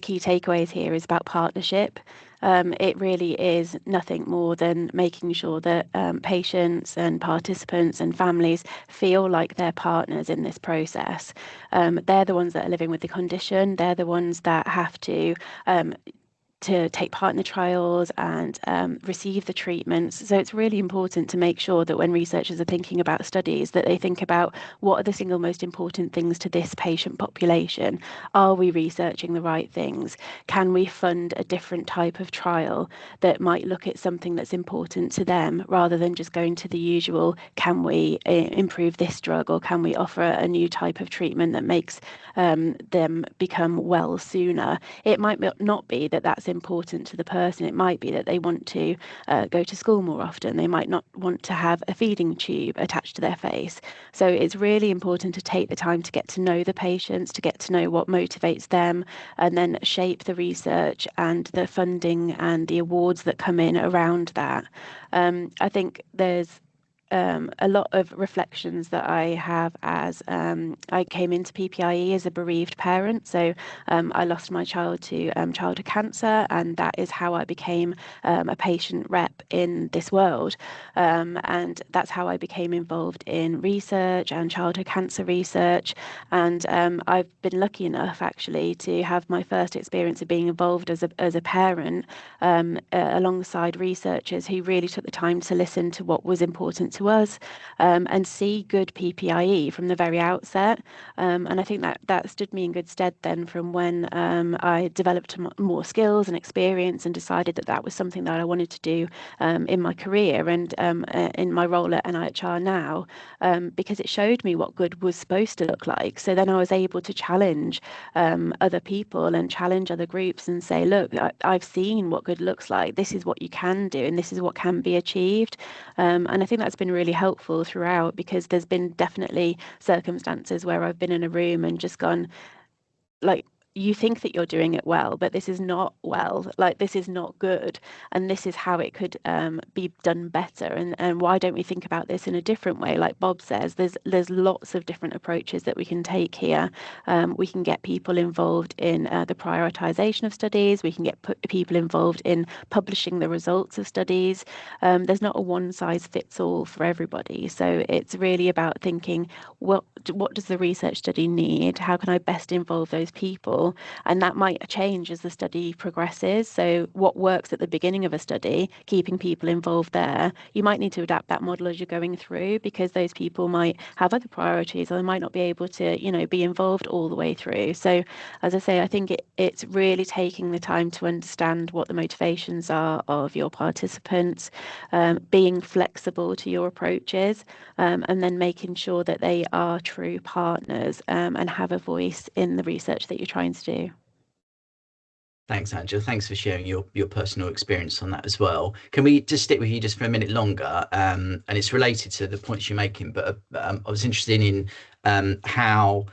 key takeaways here is about partnership. It really is nothing more than making sure that patients and participants and families feel like they're partners in this process. They're the ones that are living with the condition. They're the ones that have to take part in the trials and receive the treatments. So it's really important to make sure that when researchers are thinking about studies, that they think about what are the single most important things to this patient population. Are we researching the right things? Can we fund a different type of trial that might look at something that's important to them, rather than just going to the usual, can we improve this drug, or can we offer a new type of treatment that makes them become well sooner? It might not be that that's important to the person. It might be that they want to go to school more often. They might not want to have a feeding tube attached to their face. So it's really important to take the time to get to know the patients, to get to know what motivates them, and then shape the research and the funding and the awards that come in around that. I think there's a lot of reflections that I have as I came into PPIE as a bereaved parent. So I lost my child to childhood cancer, and that is how I became a patient rep in this world. And that's how I became involved in research and childhood cancer research. And I've been lucky enough actually to have my first experience of being involved as a parent alongside researchers who really took the time to listen to what was important to us and see good PPIE from the very outset. And I think that stood me in good stead then from when I developed more skills and experience and decided that was something that I wanted to do in my career and in my role at NIHR now, because it showed me what good was supposed to look like. So then I was able to challenge other people and challenge other groups and say, look, I've seen what good looks like. This is what you can do, and this is what can be achieved. And I think that's been really helpful throughout, because there's been definitely circumstances where I've been in a room and just gone, like, you think that you're doing it well, but this is not well, like this is not good, and this is how it could be done better, and why don't we think about this in a different way? Like Bob says, there's lots of different approaches that we can take here. We can get people involved in the prioritization of studies. We can get people involved in publishing the results of studies. There's not a one size fits all for everybody, so it's really about thinking, what does the research study need? How can I best involve those people? people, and that might change as the study progresses. So what works at the beginning of a study, keeping people involved there, you might need to adapt that model as you're going through, because those people might have other priorities, or they might not be able to, you know, be involved all the way through. So as I say, I think it's really taking the time to understand what the motivations are of your participants, being flexible to your approaches, and then making sure that they are true partners, and have a voice in the research that you're trying to do. Thanks, Angela. Thanks for sharing your personal experience on that as well. Can we just stick with you just for a minute longer? And it's related to the points you're making, but I was interested in how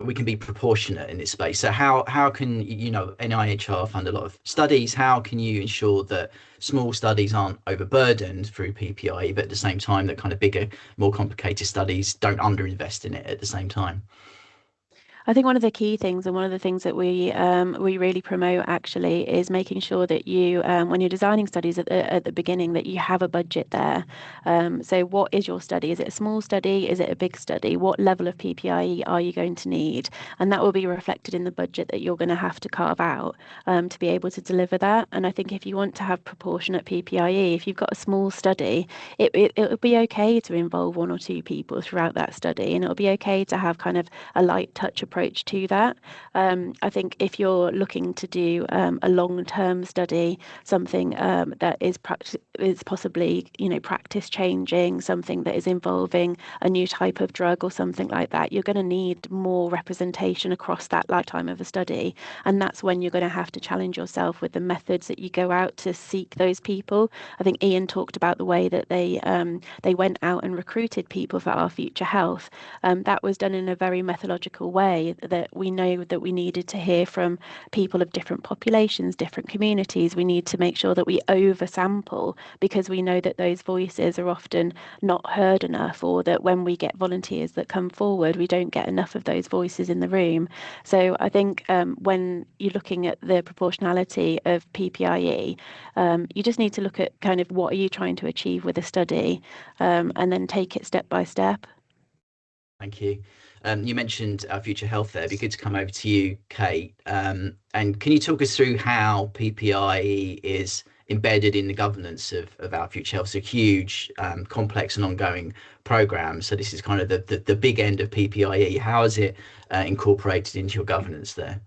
we can be proportionate in this space. So how can, you know, NIHR fund a lot of studies? How can you ensure that small studies aren't overburdened through PPIE, but at the same time that kind of bigger, more complicated studies don't underinvest in it at the same time? I think one of the key things, and one of the things that we really promote actually, is making sure that you, when you're designing studies at the beginning, that you have a budget there. So what is your study? Is it a small study? Is it a big study? What level of PPIE are you going to need? And that will be reflected in the budget that you're going to have to carve out to be able to deliver that. And I think if you want to have proportionate PPIE, if you've got a small study, it'll be okay to involve 1 or 2 people throughout that study, and it'll be okay to have kind of a light touch approach to that. I think if you're looking to do a long-term study, something that is possibly, you know, practice changing, something that is involving a new type of drug or something like that, you're going to need more representation across that lifetime of a study. And that's when you're going to have to challenge yourself with the methods that you go out to seek those people. I think Ian talked about the way that they went out and recruited people for Our Future Health. That was done in a very methodological way, that we know that we needed to hear from people of different populations, different communities. We need to make sure that we oversample, because we know that those voices are often not heard enough, or that when we get volunteers that come forward, we don't get enough of those voices in the room. So I think when you're looking at the proportionality of PPIE, you just need to look at kind of what are you trying to achieve with a study, and then take it step by step. Thank you. You mentioned Our Future Health there. It'd be good to come over to you, Kate. And can you talk us through how PPIE is embedded in the governance of Our Future Health? It's a huge, complex and ongoing program. So this is kind of the big end of PPIE. How is it incorporated into your governance there?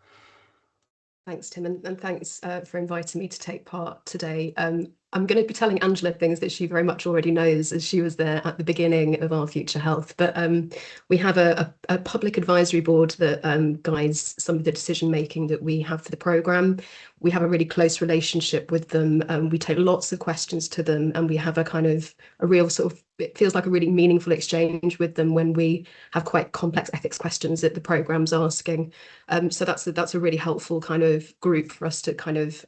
Thanks, Tim, and thanks for inviting me to take part today. I'm going to be telling Angela things that she very much already knows, as she was there at the beginning of Our Future Health. But we have a public advisory board that guides some of the decision making that we have for the programme. We have a really close relationship with them. We take lots of questions to them, and we have a kind of a real sort of, it feels like a really meaningful exchange with them when we have quite complex ethics questions that the programme's asking. So that's a really helpful kind of group for us to kind of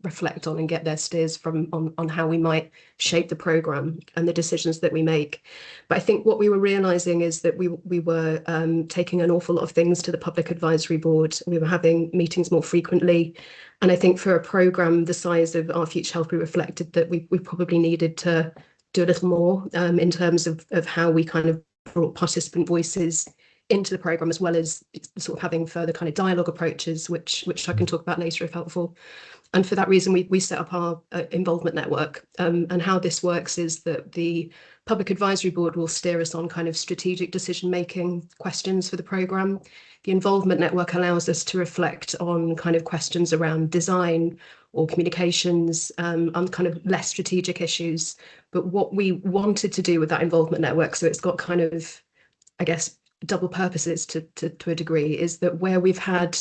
reflect on and get their steers from on how we might shape the programme and the decisions that we make. But I think what we were realising is that we were taking an awful lot of things to the public advisory board. We were having meetings more frequently. And I think for a programme the size of Our Future Health, we reflected that we probably needed to do a little more in terms of how we kind of brought participant voices into the programme, as well as sort of having further kind of dialogue approaches, which I can talk about later if helpful. And for that reason, we set up our involvement network. And how this works is that the Public Advisory Board will steer us on kind of strategic decision-making questions for the programme. The involvement network allows us to reflect on kind of questions around design or communications, on kind of less strategic issues. But what we wanted to do with that involvement network, so it's got kind of, I guess, double purposes to a degree, is that where we've had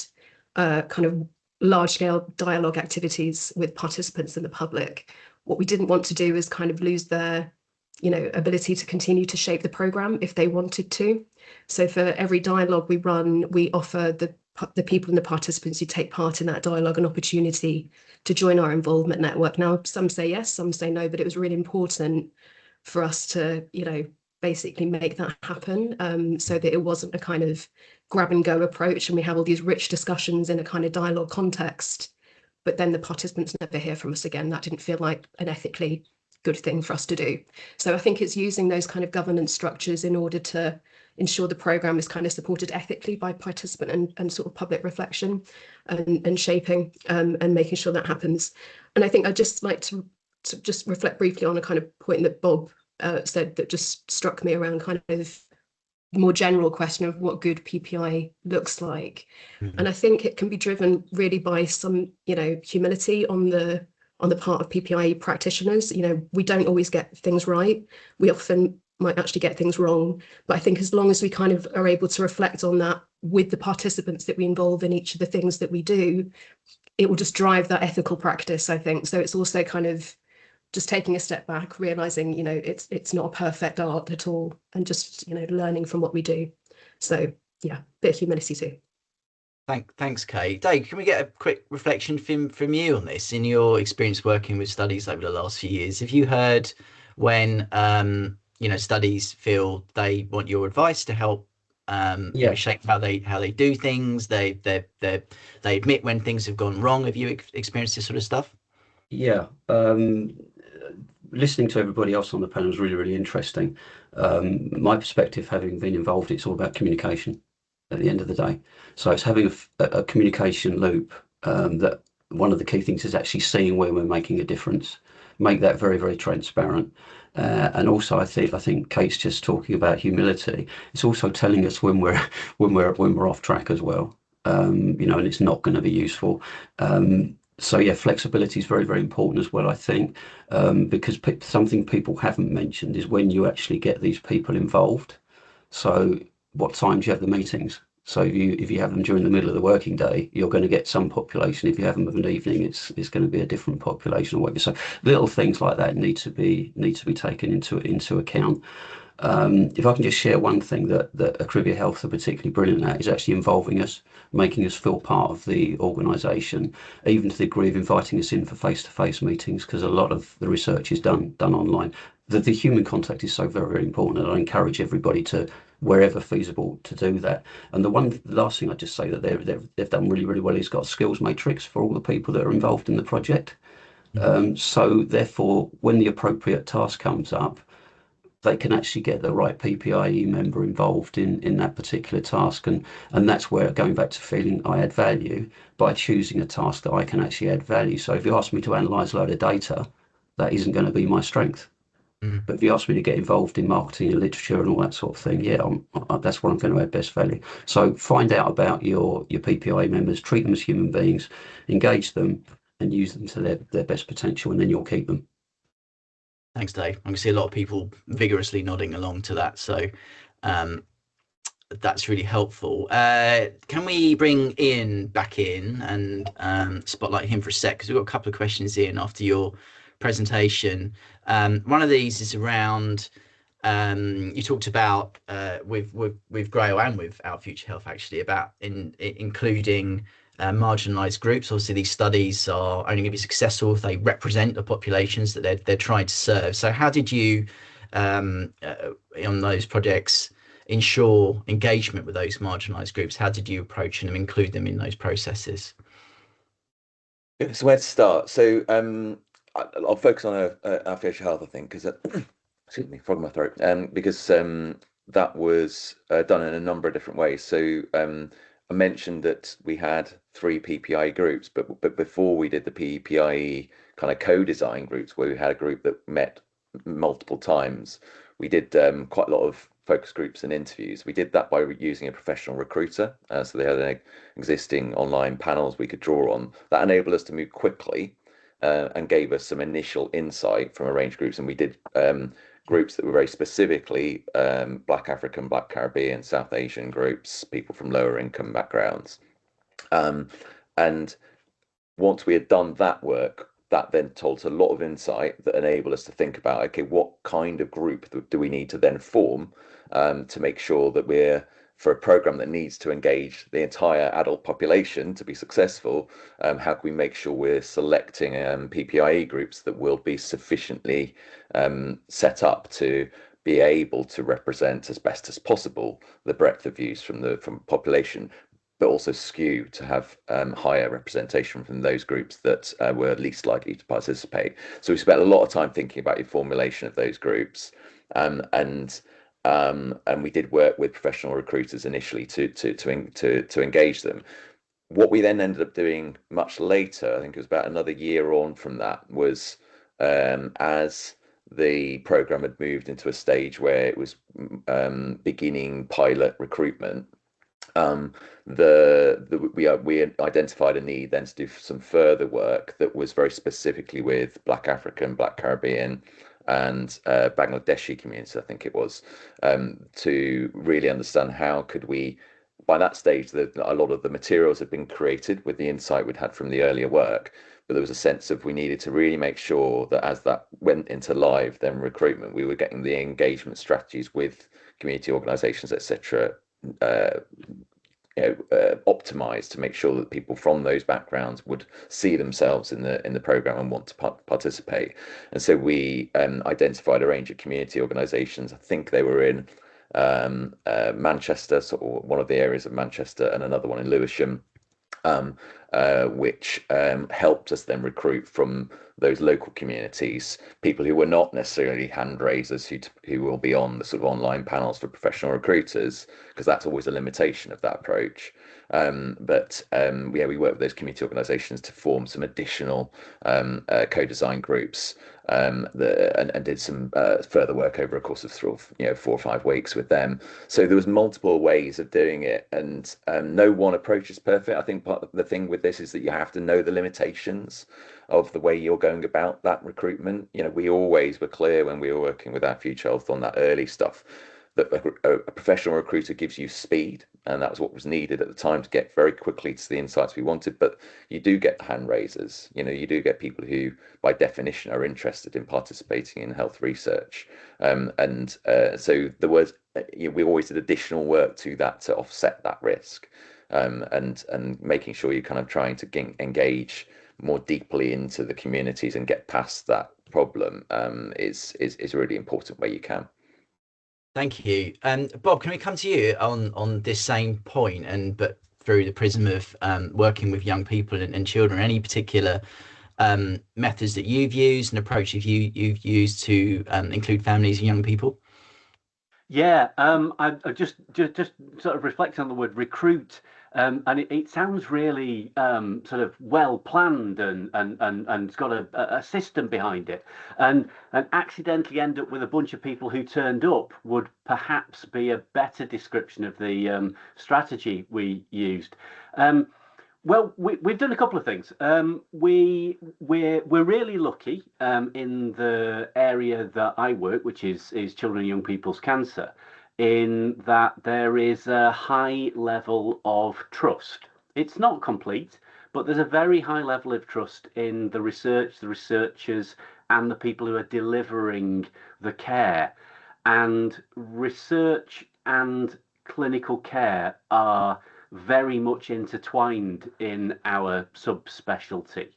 kind of large-scale dialogue activities with participants and the public, what we didn't want to do is kind of lose their, you know, ability to continue to shape the programme if they wanted to. So for every dialogue we run, we offer the people and the participants who take part in that dialogue an opportunity to join our involvement network. Now, some say yes, some say no, but it was really important for us to, you know, basically make that happen, so that it wasn't a kind of grab and go approach and we have all these rich discussions in a kind of dialogue context, but then the participants never hear from us again. That didn't feel like an ethically good thing for us to do. So I think it's using those kind of governance structures in order to ensure the programme is kind of supported ethically by participant and sort of public reflection and shaping and making sure that happens. And I think I'd just like to just reflect briefly on a kind of point that Bob said that just struck me around kind of more general question of what good PPI looks like. Mm-hmm. And I think it can be driven really by some, humility on the part of PPIE practitioners. We don't always get things right. We often might actually get things wrong. But I think as long as we kind of are able to reflect on that with the participants that we involve in each of the things that we do, it will just drive that ethical practice, I think. So it's also kind of just taking a step back, realizing, it's not a perfect art at all, and just, learning from what we do. So yeah, bit of humility too. Thanks, Kate. Dave, can we get a quick reflection from you on this? In your experience working with studies over the last few years, have you heard when studies feel they want your advice to help shape how they do things? They admit when things have gone wrong. Have you experienced this sort of stuff? Yeah. Listening to everybody else on the panel was really, really interesting. My perspective, having been involved, it's all about communication at the end of the day. So it's having a communication loop that one of the key things is actually seeing where we're making a difference, make that very, very transparent. And also, I think Kate's just talking about humility. It's also telling us when we're off track as well, and it's not going to be useful. So yeah, flexibility is very, very important as well, I think, because something people haven't mentioned is when you actually get these people involved. So what times you have the meetings. So if you have them during the middle of the working day, you're going to get some population. If you have them of an evening, it's going to be a different population or whatever. So little things like that need to be taken into account. If I can just share one thing that Acrivia Health are particularly brilliant at is actually involving us, making us feel part of the organisation, even to the degree of inviting us in for face-to-face meetings, because a lot of the research is done online. The human contact is so very, very important, and I encourage everybody to, wherever feasible, to do that. And the last thing I'd just say that they've done really, really well is got a skills matrix for all the people that are involved in the project. So therefore, when the appropriate task comes up, they can actually get the right PPIE member involved in that particular task. And that's where, going back to feeling I add value, by choosing a task that I can actually add value. So if you ask me to analyse a load of data, that isn't going to be my strength. Mm-hmm. But if you ask me to get involved in marketing and literature and all that sort of thing, that's what I'm going to add best value. So find out about your PPIE members, treat them as human beings, engage them and use them to their best potential, and then you'll keep them. Thanks, Dave. I can see a lot of people vigorously nodding along to that. So that's really helpful. Can we bring Ian back in and spotlight him for a sec? Because we've got a couple of questions in after your presentation. One of these is around, you talked about with Grail and with Our Future Health, actually, about including marginalized groups. Obviously, these studies are only going to be successful if they represent the populations that they're trying to serve. So how did you, on those projects, ensure engagement with those marginalized groups? How did you approach them, include them in those processes? So where to start? So I'll focus on Our Future Health, I think, because excuse me, frog in my throat. Because that was done in a number of different ways. So I mentioned that we had 3 PPIE groups, but before we did the PPIE kind of co-design groups, where we had a group that met multiple times, we did quite a lot of focus groups and interviews. We did that by using a professional recruiter. So they had existing online panels we could draw on. That enabled us to move quickly and gave us some initial insight from a range of groups. And we did groups that were very specifically Black African, Black Caribbean, South Asian groups, people from lower income backgrounds. And once we had done that work, that then told us a lot of insight that enabled us to think about, okay, what kind of group do we need to then form to make sure that we're, for a program that needs to engage the entire adult population to be successful, how can we make sure we're selecting PPIE groups that will be sufficiently set up to be able to represent as best as possible the breadth of views from population, but also skew to have higher representation from those groups that were least likely to participate. So we spent a lot of time thinking about your formulation of those groups, and we did work with professional recruiters initially to engage them. What we then ended up doing much later, I think it was about another year on from that, was as the program had moved into a stage where it was beginning pilot recruitment, we identified a need then to do some further work that was very specifically with Black African, Black Caribbean, and Bangladeshi community, I think it was, to really understand how could we. By that stage, a lot of the materials had been created with the insight we'd had from the earlier work, but there was a sense of we needed to really make sure that as that went into live, then recruitment, we were getting the engagement strategies with community organisations, etc., optimized to make sure that people from those backgrounds would see themselves in the program and want to participate. And so we identified a range of community organisations. I think they were in Manchester, so one of the areas of Manchester, and another one in Lewisham, which helped us then recruit from those local communities people who were not necessarily hand raisers who will be on the sort of online panels for professional recruiters, because that's always a limitation of that approach. But we worked with those community organisations to form some additional co-design groups, and did some further work over a course of 4 or 5 weeks with them. So there was multiple ways of doing it, and no one approach is perfect. I think part of the thing with this is that you have to know the limitations of the way you're going about that recruitment. We always were clear when we were working with our Future Health on that early stuff that a professional recruiter gives you speed, and that was what was needed at the time to get very quickly to the insights we wanted. But you do get hand raisers, you do get people who by definition are interested in participating in health research, so there was we always did additional work to that to offset that risk, and making sure you're kind of trying to engage more deeply into the communities and get past that problem is a really important way you can. Thank you. Bob, can we come to you on this same point, but through the prism of working with young people and children? Any particular methods that you've used and approaches you've used to include families and young people? Yeah, I just sort of reflect on the word recruit, and it sounds really sort of well planned and it's got a system behind it, and accidentally end up with a bunch of people who turned up would perhaps be a better description of the strategy we used. Well, we've done a couple of things. We're really lucky in the area that I work, which is children and young people's cancer, in that there is a high level of trust. It's not complete, but there's a very high level of trust in the research, the researchers, and the people who are delivering the care. And research and clinical care are very much intertwined in our subspecialty,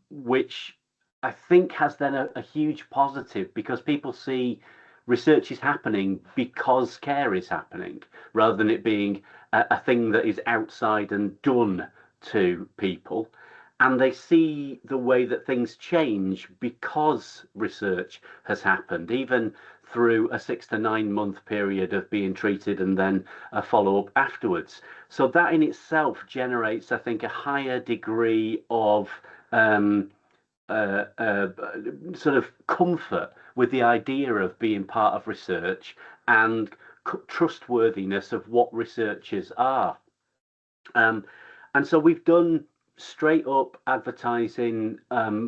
which I think has then a huge positive, because people see research is happening because care is happening, rather than it being a thing that is outside and done to people. And they see the way that things change because research has happened, even through a 6 to 9 month period of being treated and then a follow-up afterwards. So that in itself generates, I think, a higher degree of sort of comfort with the idea of being part of research and trustworthiness of what researchers are. And so we've done straight up advertising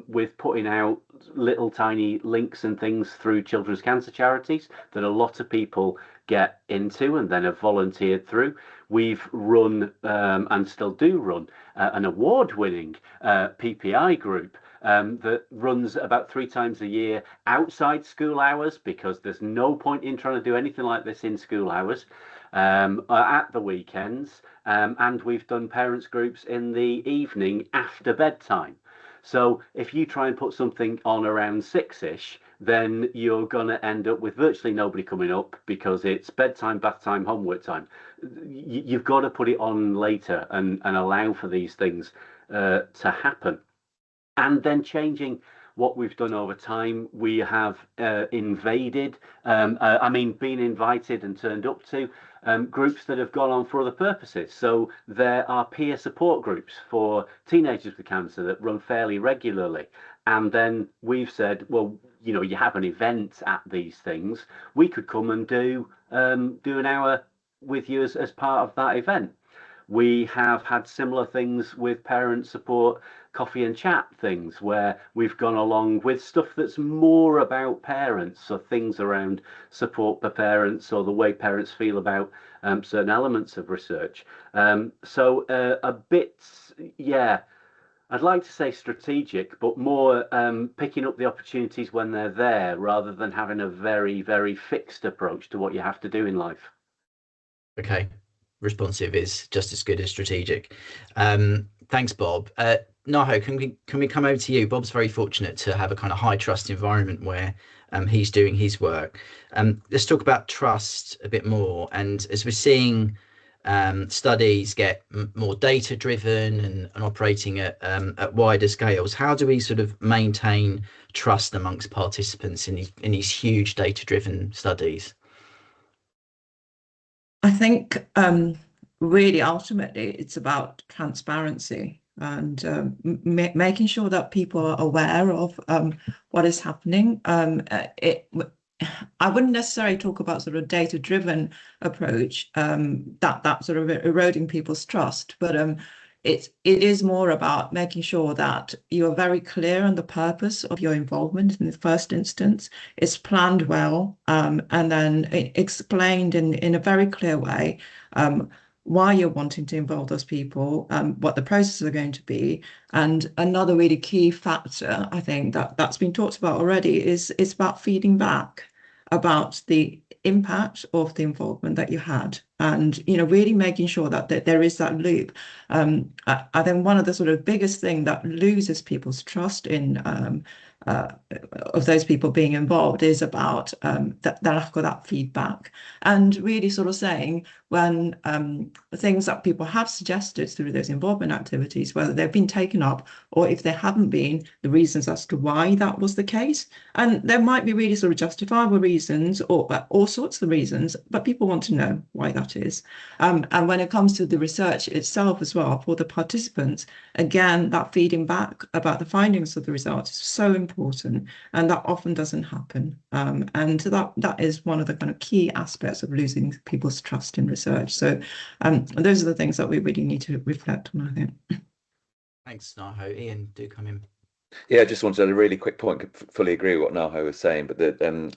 with putting out little tiny links and things through children's cancer charities that a lot of people get into and then have volunteered through. We've run and still do run an award-winning PPI group that runs about 3 times a year outside school hours, because there's no point in trying to do anything like this in school hours, at the weekends, and we've done parents groups in the evening after bedtime. So if you try and put something on around 6ish, then you're going to end up with virtually nobody coming up because it's bedtime, bath time, homework time. You've got to put it on later and allow for these things to happen. And then changing what we've done over time, we have been invited and turned up to groups that have gone on for other purposes. So there are peer support groups for teenagers with cancer that run fairly regularly. And then we've said, well, you know, you have an event at these things. We could come and do an hour with you as part of that event. We have had similar things with parent support, coffee and chat things, where we've gone along with stuff that's more about parents, so things around support for parents or the way parents feel about certain elements of research. So a bit, yeah, I'd like to say strategic, but more picking up the opportunities when they're there rather than having a very, very fixed approach to what you have to do in life. Okay. Responsive is just as good as strategic. Thanks, Bob. Naho, can we come over to you? Bob's very fortunate to have a kind of high trust environment where he's doing his work. Let's talk about trust a bit more. And as we're seeing studies get more data driven and operating at wider scales, how do we sort of maintain trust amongst participants in these huge data driven studies? I think really ultimately it's about transparency and making sure that people are aware of what is happening. I wouldn't necessarily talk about sort of data-driven approach that sort of eroding people's trust, but it is more about making sure that you are very clear on the purpose of your involvement in the first instance. It's planned well and then explained in a very clear way why you're wanting to involve those people, what the processes are going to be. And another really key factor, I think, that's been talked about already is about feeding back about the impact of the involvement that you had, and really making sure that there is that loop. I think one of the sort of biggest thing that loses people's trust in of those people being involved is about the lack of that feedback, and really sort of saying when things that people have suggested through those involvement activities, whether they've been taken up or if they haven't been, the reasons as to why that was the case. And there might be really sort of justifiable reasons or all sorts of reasons, but people want to know why that is. And when it comes to the research itself as well, for the participants, again, that feeding back about the findings of the results is so important, and that often doesn't happen. And that is one of the kind of key aspects of losing people's trust in research. So those are the things that we really need to reflect on, I think. Thanks, Naho. Ian, do come in. Yeah, I just wanted to add a really quick point. Fully agree with what Naho was saying, but an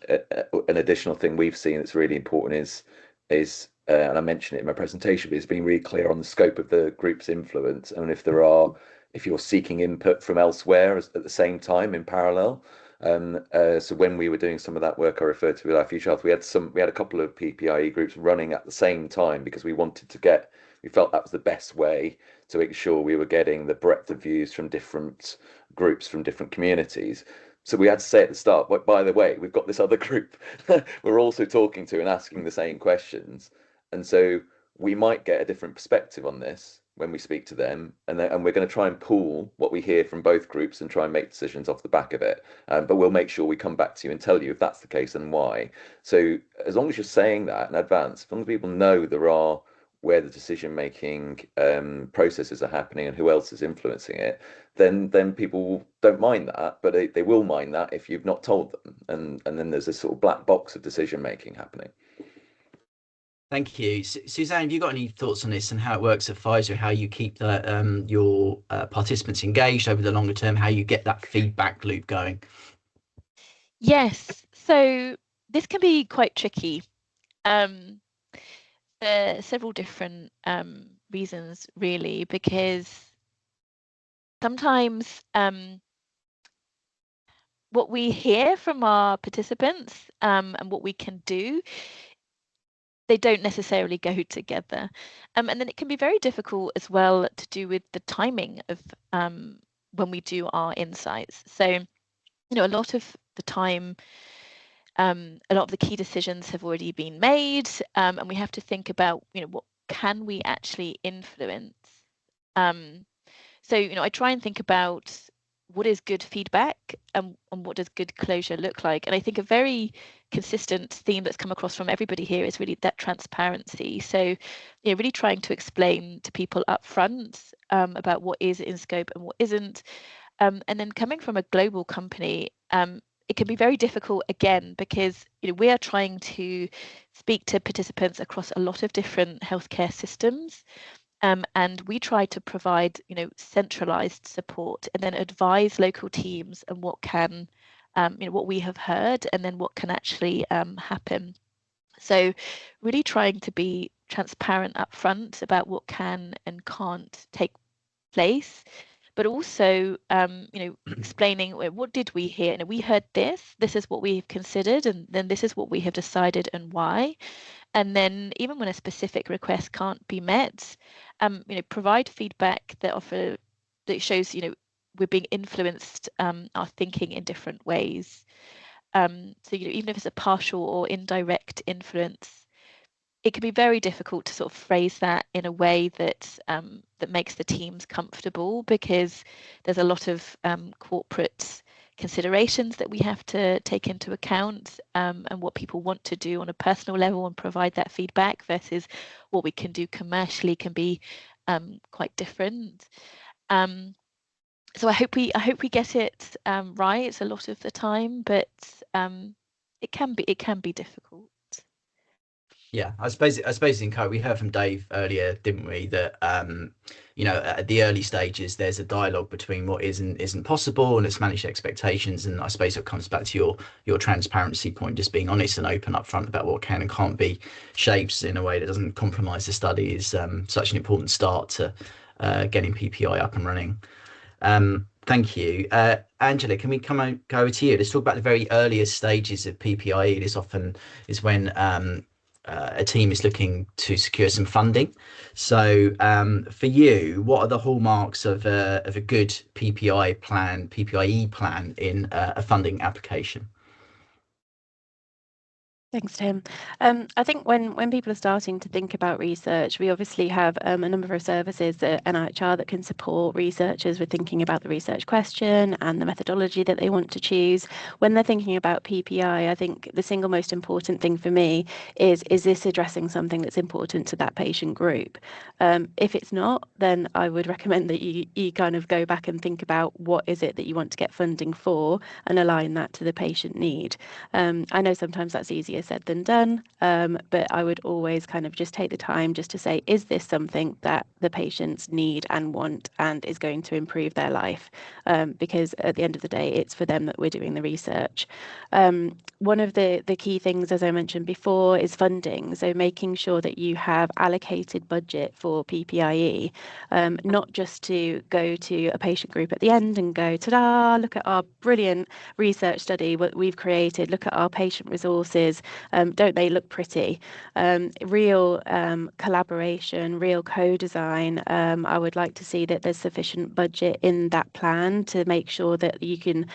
additional thing we've seen that's really important is and I mentioned it in my presentation, but it's being really clear on the scope of the group's influence, and if you're seeking input from elsewhere at the same time in parallel. So when we were doing some of that work I referred to with our Future Health, we had a couple of PPIE groups running at the same time because we felt that was the best way to make sure we were getting the breadth of views from different groups from different communities. So we had to say at the start, but by the way, we've got this other group we're also talking to and asking the same questions. And so we might get a different perspective on this when we speak to them, and we're going to try and pool what we hear from both groups and try and make decisions off the back of it. But we'll make sure we come back to you and tell you if that's the case and why. So as long as you're saying that in advance, as long as people know where the decision-making processes are happening and who else is influencing it, then people don't mind that, but they will mind that if you've not told them. And then there's this sort of black box of decision-making happening. Thank you. Suzanne, have you got any thoughts on this and how it works at Pfizer, how you keep your participants engaged over the longer term, how you get that feedback loop going? Yes, so this can be quite tricky. There are several different reasons, really, because sometimes what we hear from our participants and what we can do, they don't necessarily go together. And then it can be very difficult as well to do with the timing of when we do our insights. So a lot of the time, a lot of the key decisions have already been made, and we have to think about, what can we actually influence. So, I try and think about what is good feedback and what does good closure look like. And I think a very consistent theme that's come across from everybody here is really that transparency. So, really trying to explain to people up front about what is in scope and what isn't. And then coming from a global company, it can be very difficult again, because we are trying to speak to participants across a lot of different healthcare systems. And we try to provide, centralized support and then advise local teams and what can, what we have heard, and then what can actually happen. So really trying to be transparent up front about what can and can't take place, but also, explaining what did we hear? We heard this is what we have considered, and then this is what we have decided and why. And then even when a specific request can't be met, provide feedback that shows, we're being influenced, our thinking in different ways. So, even if it's a partial or indirect influence, it can be very difficult to sort of phrase that in a way that that makes the teams comfortable, because there's a lot of corporate considerations that we have to take into account, and what people want to do on a personal level and provide that feedback versus what we can do commercially can be quite different. So I hope we get it right a lot of the time, but it can be difficult. Yeah, I suppose in we heard from Dave earlier, didn't we, that at the early stages there's a dialogue between what is and isn't possible, and it's managed expectations. And I suppose it comes back to your transparency point, just being honest and open up front about what can and can't be shaped in a way that doesn't compromise the study is such an important start to getting PPI up and running. Thank you. Angela, can we go over to you? Let's talk about the very earliest stages of PPIE. This often is when a team is looking to secure some funding. So for you, what are the hallmarks of a good PPIE plan in a funding application? Thanks, Tim. I think when people are starting to think about research, we obviously have a number of services at NIHR that can support researchers with thinking about the research question and the methodology that they want to choose. When they're thinking about PPI, I think the single most important thing for me is this addressing something that's important to that patient group? If it's not, then I would recommend that you kind of go back and think about what is it that you want to get funding for and align that to the patient need. I know sometimes that's easier said than done, but I would always kind of just take the time just to say, is this something that the patients need and want and is going to improve their life? Because at the end of the day, it's for them that we're doing the research. One of the key things, as I mentioned before, is funding. So making sure that you have allocated budget for PPIE, not just to go to a patient group at the end and go, ta-da, look at our brilliant research study, what we've created, look at our patient resources. Don't they look pretty? Real collaboration, real co-design. I would like to see that there's sufficient budget in that plan to make sure that you can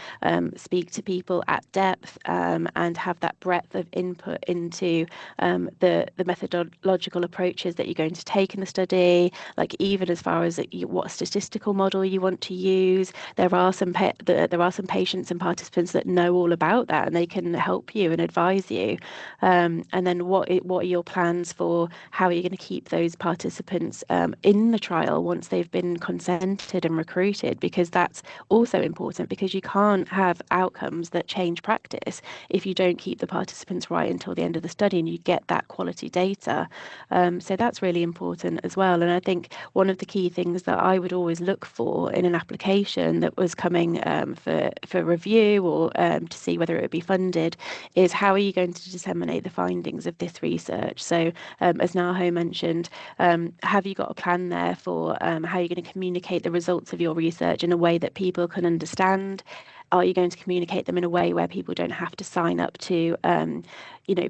speak to people at depth and have that breadth of input into the methodological approaches that you're going to take in the study, like even as far as what statistical model you want to use. There are some patients and participants that know all about that, and they can help you and advise you. And then what are your plans for how you're going to keep those participants in the trial once they've been consented and recruited? Because that's also important, because you can't have outcomes that change practice if you don't keep the participants right until the end of the study and you get that quality data. So that's really important as well. And I think one of the key things that I would always look for in an application that was coming for review or to see whether it would be funded is, how are you going to disseminate the findings of this research? So as Naho mentioned, have you got a plan there for how you're going to communicate the results of your research in a way that people can understand? Are you going to communicate them in a way where people don't have to sign up to,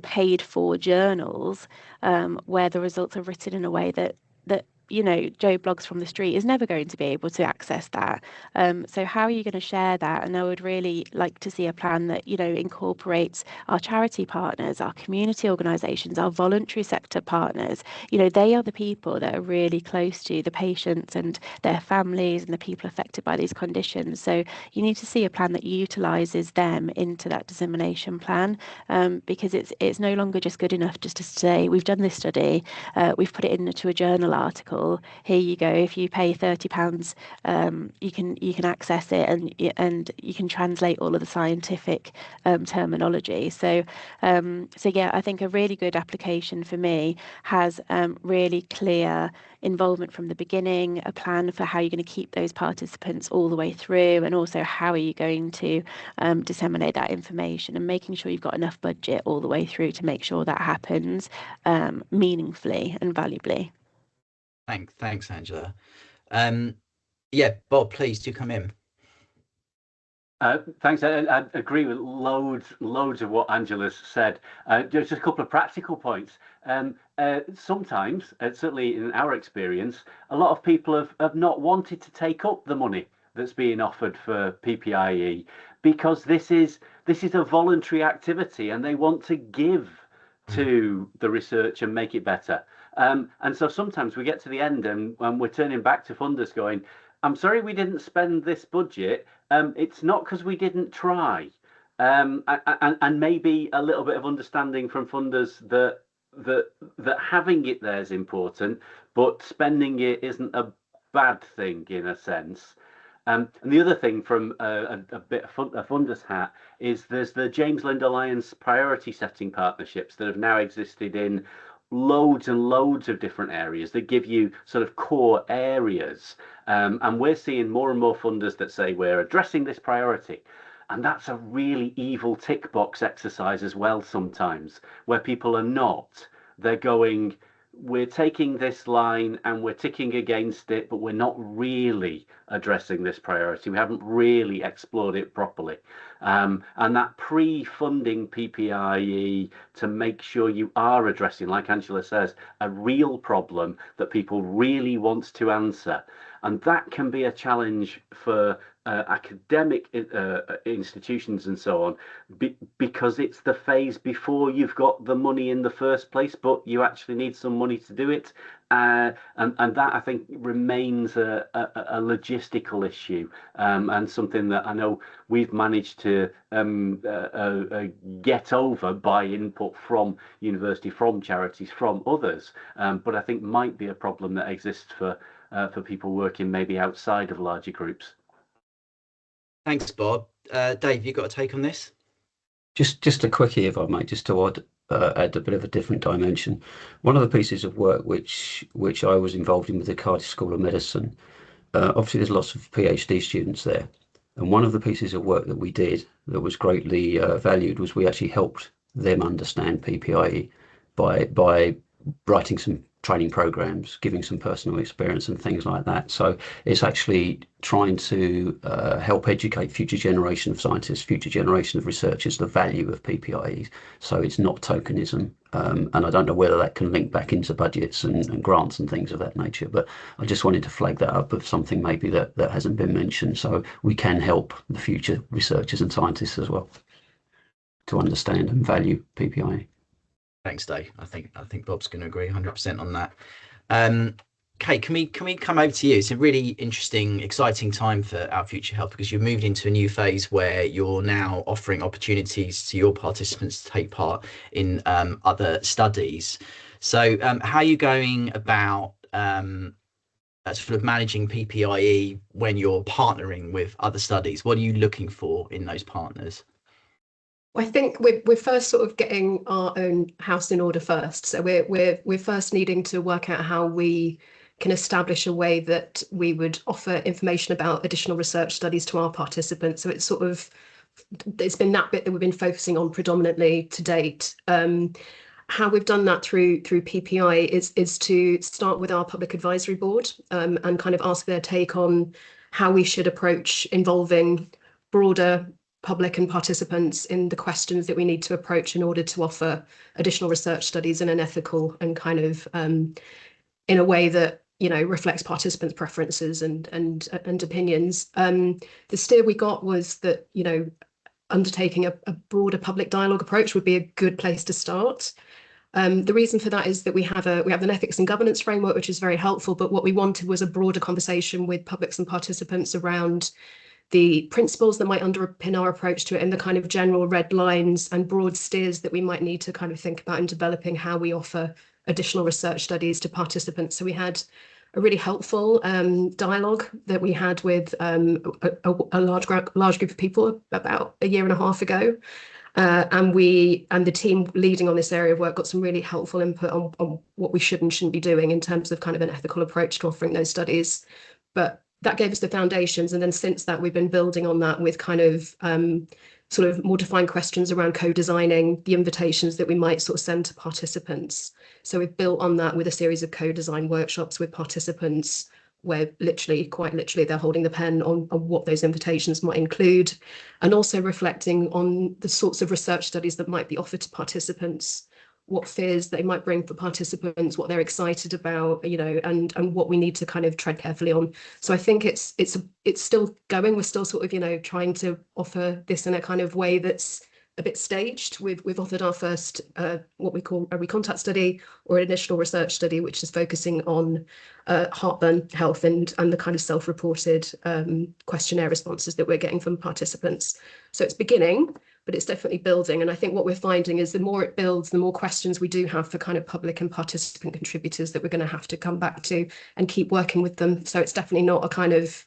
paid for journals where the results are written in a way that you know, Joe Bloggs from the street is never going to be able to access that. So how are you going to share that? And I would really like to see a plan that, you know, incorporates our charity partners, our community organisations, our voluntary sector partners. You know, they are the people that are really close to the patients and their families and the people affected by these conditions. So you need to see a plan that utilises them into that dissemination plan, because it's no longer just good enough just to say, we've done this study, we've put it into a journal article, here you go, if you pay £30, you can access it, and you can translate all of the scientific terminology. So yeah, I think a really good application for me has really clear involvement from the beginning, a plan for how you're going to keep those participants all the way through, and also how are you going to disseminate that information, and making sure you've got enough budget all the way through to make sure that happens meaningfully and valuably. Thanks, Angela. Yeah, Bob, please do come in. Thanks. I agree with loads of what Angela's said. Just a couple of practical points. Sometimes, certainly in our experience, a lot of people have not wanted to take up the money that's being offered for PPIE, because this is a voluntary activity and they want to give to the research and make it better. And so sometimes we get to the end and we're turning back to funders going, I'm sorry we didn't spend this budget. It's not because we didn't try. And maybe a little bit of understanding from funders that having it there is important, but spending it isn't a bad thing in a sense. And the other thing from a bit of a funder's hat is there's the James Lind Alliance priority setting partnerships that have now existed in loads and loads of different areas that give you sort of core areas. And we're seeing more and more funders that say we're addressing this priority. And that's a really evil tick box exercise as well sometimes, where people are not. They're going, we're taking this line and we're ticking against it, but we're not really addressing this priority. We haven't really explored it properly. And that pre-funding PPIE to make sure you are addressing, like Angela says, a real problem that people really want to answer. And that can be a challenge for academic institutions and so on, because it's the phase before you've got the money in the first place, but you actually need some money to do it. And that, I think, remains a logistical issue, and something that I know we've managed to get over by input from university, from charities, from others, but I think might be a problem that exists for people working maybe outside of larger groups. Thanks, Bob. Dave, you got a take on this? Just a quickie, if I may, just to add a bit of a different dimension. One of the pieces of work which I was involved in with the Cardiff School of Medicine, obviously there's lots of PhD students there, and one of the pieces of work that we did that was greatly valued was we actually helped them understand PPIE by writing some training programs, giving some personal experience and things like that. So it's actually trying to help educate future generation of scientists, future generation of researchers, the value of PPIE. So it's not tokenism. And I don't know whether that can link back into budgets and grants and things of that nature, but I just wanted to flag that up of something maybe that hasn't been mentioned. So we can help the future researchers and scientists as well to understand and value PPIE. Thanks, Dave. I think Bob's going to agree 100% on that. Kate, can we come over to you? It's a really interesting, exciting time for Our Future Health, because you've moved into a new phase where you're now offering opportunities to your participants to take part in other studies. So how are you going about sort of managing PPIE when you're partnering with other studies? What are you looking for in those partners? I think we're first sort of getting our own house in order first. So we're first needing to work out how we can establish a way that we would offer information about additional research studies to our participants. So it's been that bit that we've been focusing on predominantly to date. How we've done that through PPI is to start with our public advisory board and kind of ask their take on how we should approach involving broader public and participants in the questions that we need to approach in order to offer additional research studies in an ethical and kind of in a way that reflects participants' preferences and opinions. The steer we got was that, undertaking a broader public dialogue approach would be a good place to start. The reason for that is that we have an ethics and governance framework, which is very helpful, but what we wanted was a broader conversation with publics and participants around the principles that might underpin our approach to it and the kind of general red lines and broad steers that we might need to kind of think about in developing how we offer additional research studies to participants. So we had a really helpful dialogue that we had with a large group of people about a year and a half ago. And the team leading on this area of work got some really helpful input on what we should and shouldn't be doing in terms of kind of an ethical approach to offering those studies. But that gave us the foundations. And then since that, we've been building on that with kind of sort of more defined questions around co-designing the invitations that we might sort of send to participants. So we've built on that with a series of co-design workshops with participants where quite literally, they're holding the pen on what those invitations might include, and also reflecting on the sorts of research studies that might be offered to participants, what fears they might bring for participants, what they're excited about, and what we need to kind of tread carefully on. So I think it's still going. We're still sort of, trying to offer this in a kind of way that's a bit staged. We've offered our first what we call a recontact study or an initial research study, which is focusing on heartburn health and the kind of self-reported questionnaire responses that we're getting from participants. So it's beginning, but it's definitely building. And I think what we're finding is the more it builds, the more questions we do have for kind of public and participant contributors that we're going to have to come back to and keep working with them. So it's definitely not a kind of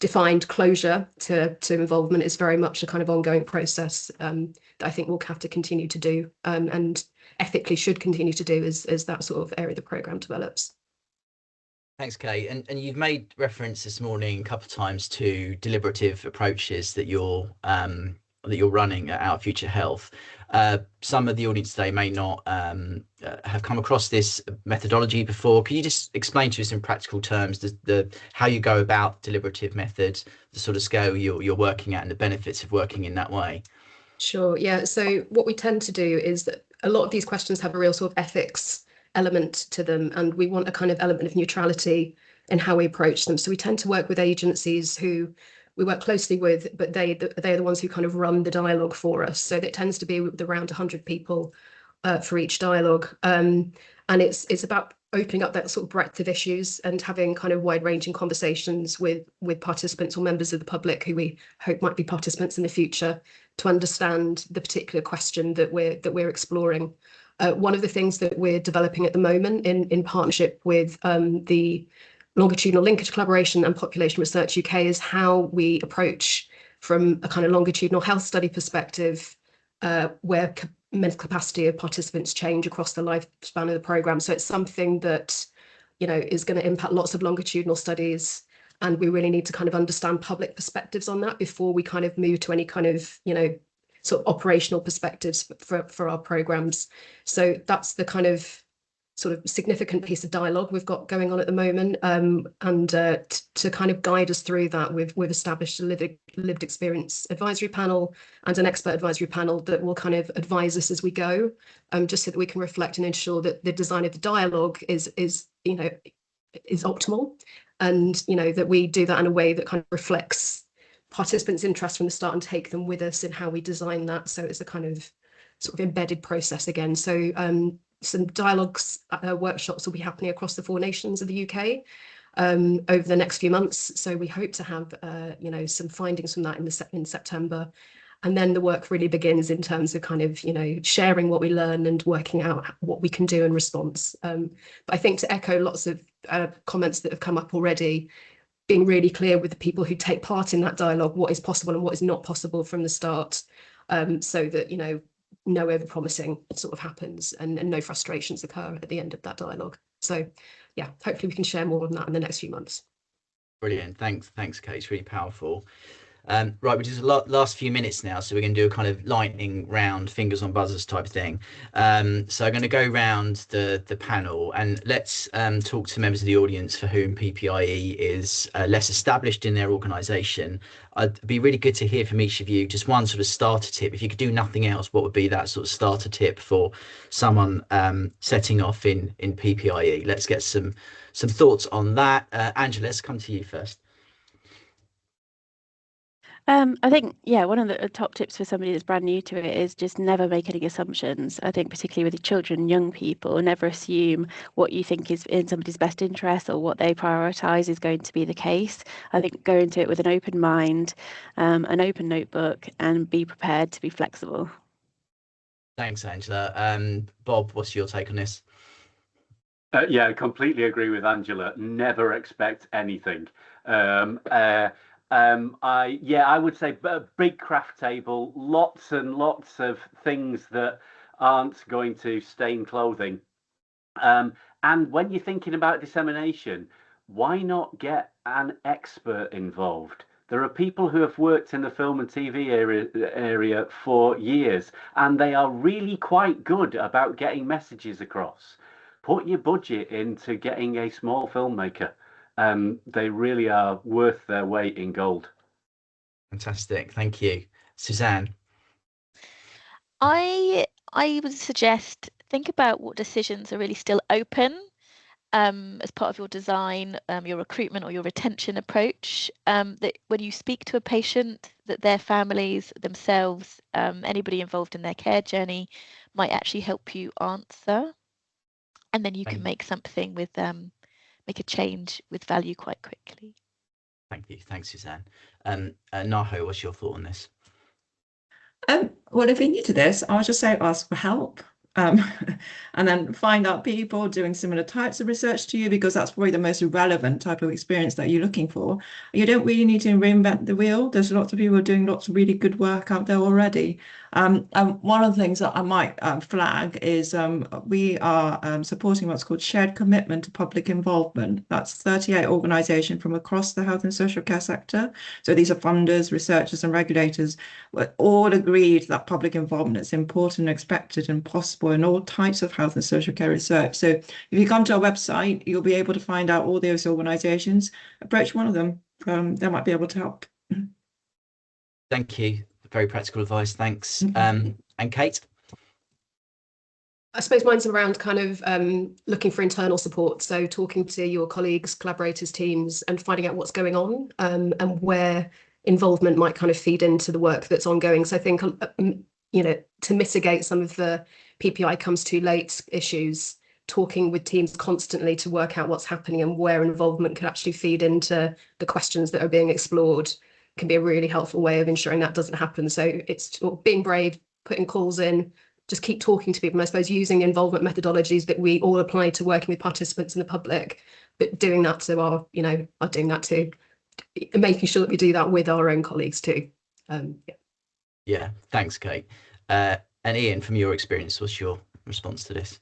defined closure to involvement. It's very much a kind of ongoing process that I think we'll have to continue to do and ethically should continue to do as that sort of area the programme develops. Thanks, Kate. And you've made reference this morning a couple of times to deliberative approaches that you're running at Our Future Health. Some of the audience today may not have come across this methodology before. Can you just explain to us in practical terms how you go about deliberative methods, the sort of scale you're working at and the benefits of working in that way? Sure, yeah. So what we tend to do is that a lot of these questions have a real sort of ethics element to them, and we want a kind of element of neutrality in how we approach them. So we tend to work with agencies who we work closely with, but they're the ones who kind of run the dialogue for us. So that tends to be with around 100 people for each dialogue. And it's about opening up that sort of breadth of issues and having kind of wide-ranging conversations with participants or members of the public who we hope might be participants in the future to understand the particular question that we're exploring. One of the things that we're developing at the moment in partnership with the Longitudinal Linkage Collaboration and Population Research UK is how we approach from a kind of longitudinal health study perspective where mental capacity of participants change across the lifespan of the programme. So it's something that, is going to impact lots of longitudinal studies, and we really need to kind of understand public perspectives on that before we kind of move to any kind of, sort of operational perspectives for our programmes. So that's the kind of sort of significant piece of dialogue we've got going on at the moment, and to kind of guide us through that, we've established a lived experience advisory panel and an expert advisory panel that will kind of advise us as we go, just so that we can reflect and ensure that the design of the dialogue is optimal, and that we do that in a way that kind of reflects participants' interest from the start and take them with us in how we design that. So it's a kind of sort of embedded process again. So some dialogues workshops will be happening across the 4 nations of the UK over the next few months. So we hope to have some findings from that in September, and then the work really begins in terms of kind of sharing what we learn and working out what we can do in response. But I think to echo lots of comments that have come up already, being really clear with the people who take part in that dialogue what is possible and what is not possible from the start, so that no over-promising sort of happens and no frustrations occur at the end of that dialogue. So yeah, hopefully we can share more on that in the next few months. Brilliant. Thanks, Kate. It's really powerful. Right, which is a last few minutes now, so we're going to do a kind of lightning round, fingers on buzzers type thing. So I'm going to go round the panel, and let's talk to members of the audience for whom PPIE is less established in their organisation. It'd be really good to hear from each of you just one sort of starter tip. If you could do nothing else, what would be that sort of starter tip for someone setting off in PPIE? Let's get some thoughts on that. Angela, let's come to you first. I think, yeah, one of the top tips for somebody that's brand new to it is just never make any assumptions. I think particularly with children and young people, never assume what you think is in somebody's best interest or what they prioritise is going to be the case. I think go into it with an open mind, an open notebook, and be prepared to be flexible. Thanks, Angela. Bob, what's your take on this? Yeah, I completely agree with Angela. Never expect anything. I would say a big craft table, lots and lots of things that aren't going to stain clothing. And when you're thinking about dissemination, why not get an expert involved? There are people who have worked in the film and TV area for years, and they are really quite good about getting messages across. Put your budget into getting a small filmmaker. They really are worth their weight in gold. Fantastic, thank you. Suzanne? I would suggest think about what decisions are really still open as part of your design, your recruitment or your retention approach, that when you speak to a patient, that their families, themselves, anybody involved in their care journey might actually help you answer. And then you can make something with, make a change with value quite quickly. Thank you. Thanks, Suzanne. Naho, what's your thought on this? Well, if you're new to this, I'll just say ask for help. And then find out people doing similar types of research to you, because that's probably the most relevant type of experience that you're looking for. You don't really need to reinvent the wheel. There's lots of people doing lots of really good work out there already. And one of the things that I might flag is we are supporting what's called Shared Commitment to Public Involvement. That's 38 organisations from across the health and social care sector. So these are funders, researchers and regulators. We're all agreed that public involvement is important, expected and possible in all types of health and social care research. So if you come to our website, you'll be able to find out all those organisations. Approach one of them. They might be able to help. Thank you. Very practical advice. Thanks. And Kate? I suppose mine's around kind of looking for internal support. So talking to your colleagues, collaborators, teams, and finding out what's going on and where involvement might kind of feed into the work that's ongoing. So I think, to mitigate some of the PPI comes too late issues, talking with teams constantly to work out what's happening and where involvement could actually feed into the questions that are being explored can be a really helpful way of ensuring that doesn't happen. So it's being brave, putting calls in, just keep talking to people. And I suppose using involvement methodologies that we all apply to working with participants in the public, but doing that to our doing that too, making sure that we do that with our own colleagues too. Yeah, thanks, Kate. And Ian, from your experience, what's your response to this?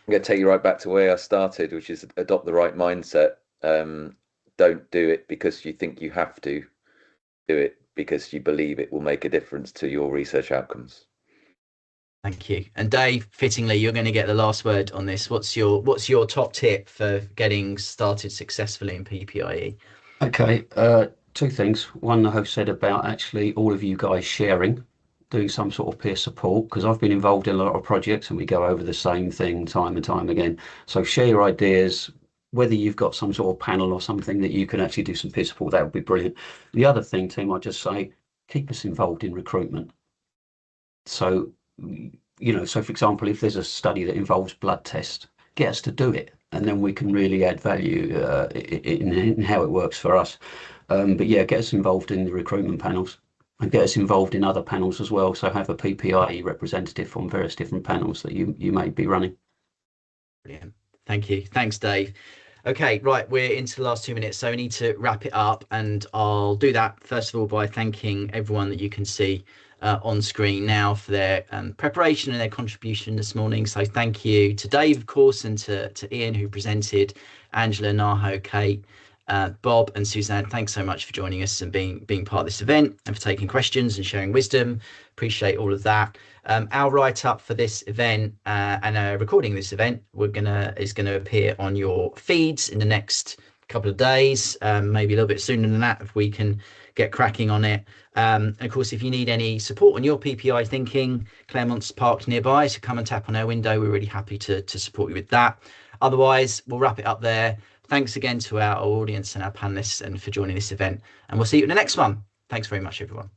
I'm going to take you right back to where I started, which is adopt the right mindset. Don't do it because you think you have to. Do it because you believe it will make a difference to your research outcomes. Thank you. And Dave, fittingly, you're going to get the last word on this. What's your top tip for getting started successfully in PPIE? Okay, two things. One, I have said about actually all of you guys sharing, doing some sort of peer support, because I've been involved in a lot of projects and we go over the same thing time and time again. So share your ideas, whether you've got some sort of panel or something that you can actually do some peer support, that would be brilliant. The other thing, Tim, I'd just say, keep us involved in recruitment. So, so for example, if there's a study that involves blood tests, get us to do it. And then we can really add value in how it works for us. But yeah, get us involved in the recruitment panels and get us involved in other panels as well. So have a PPIE representative from various different panels that you may be running. Brilliant. Thank you. Thanks, Dave. Okay, right, we're into the last 2 minutes, so we need to wrap it up, and I'll do that first of all by thanking everyone that you can see on screen now for their preparation and their contribution this morning. So thank you to Dave, of course, and to Ian, who presented, Angela, Naho, Kate, Bob and Suzanne, thanks so much for joining us and being part of this event and for taking questions and sharing wisdom. Appreciate all of that. Our write-up for this event and recording this event is gonna appear on your feeds in the next couple of days, maybe a little bit sooner than that if we can get cracking on it. And of course, if you need any support on your PPI thinking, Claremont's parked nearby, so come and tap on our window. We're really happy to support you with that. Otherwise, we'll wrap it up there. Thanks again to our audience and our panelists and for joining this event, and we'll see you in the next one. Thanks very much, everyone.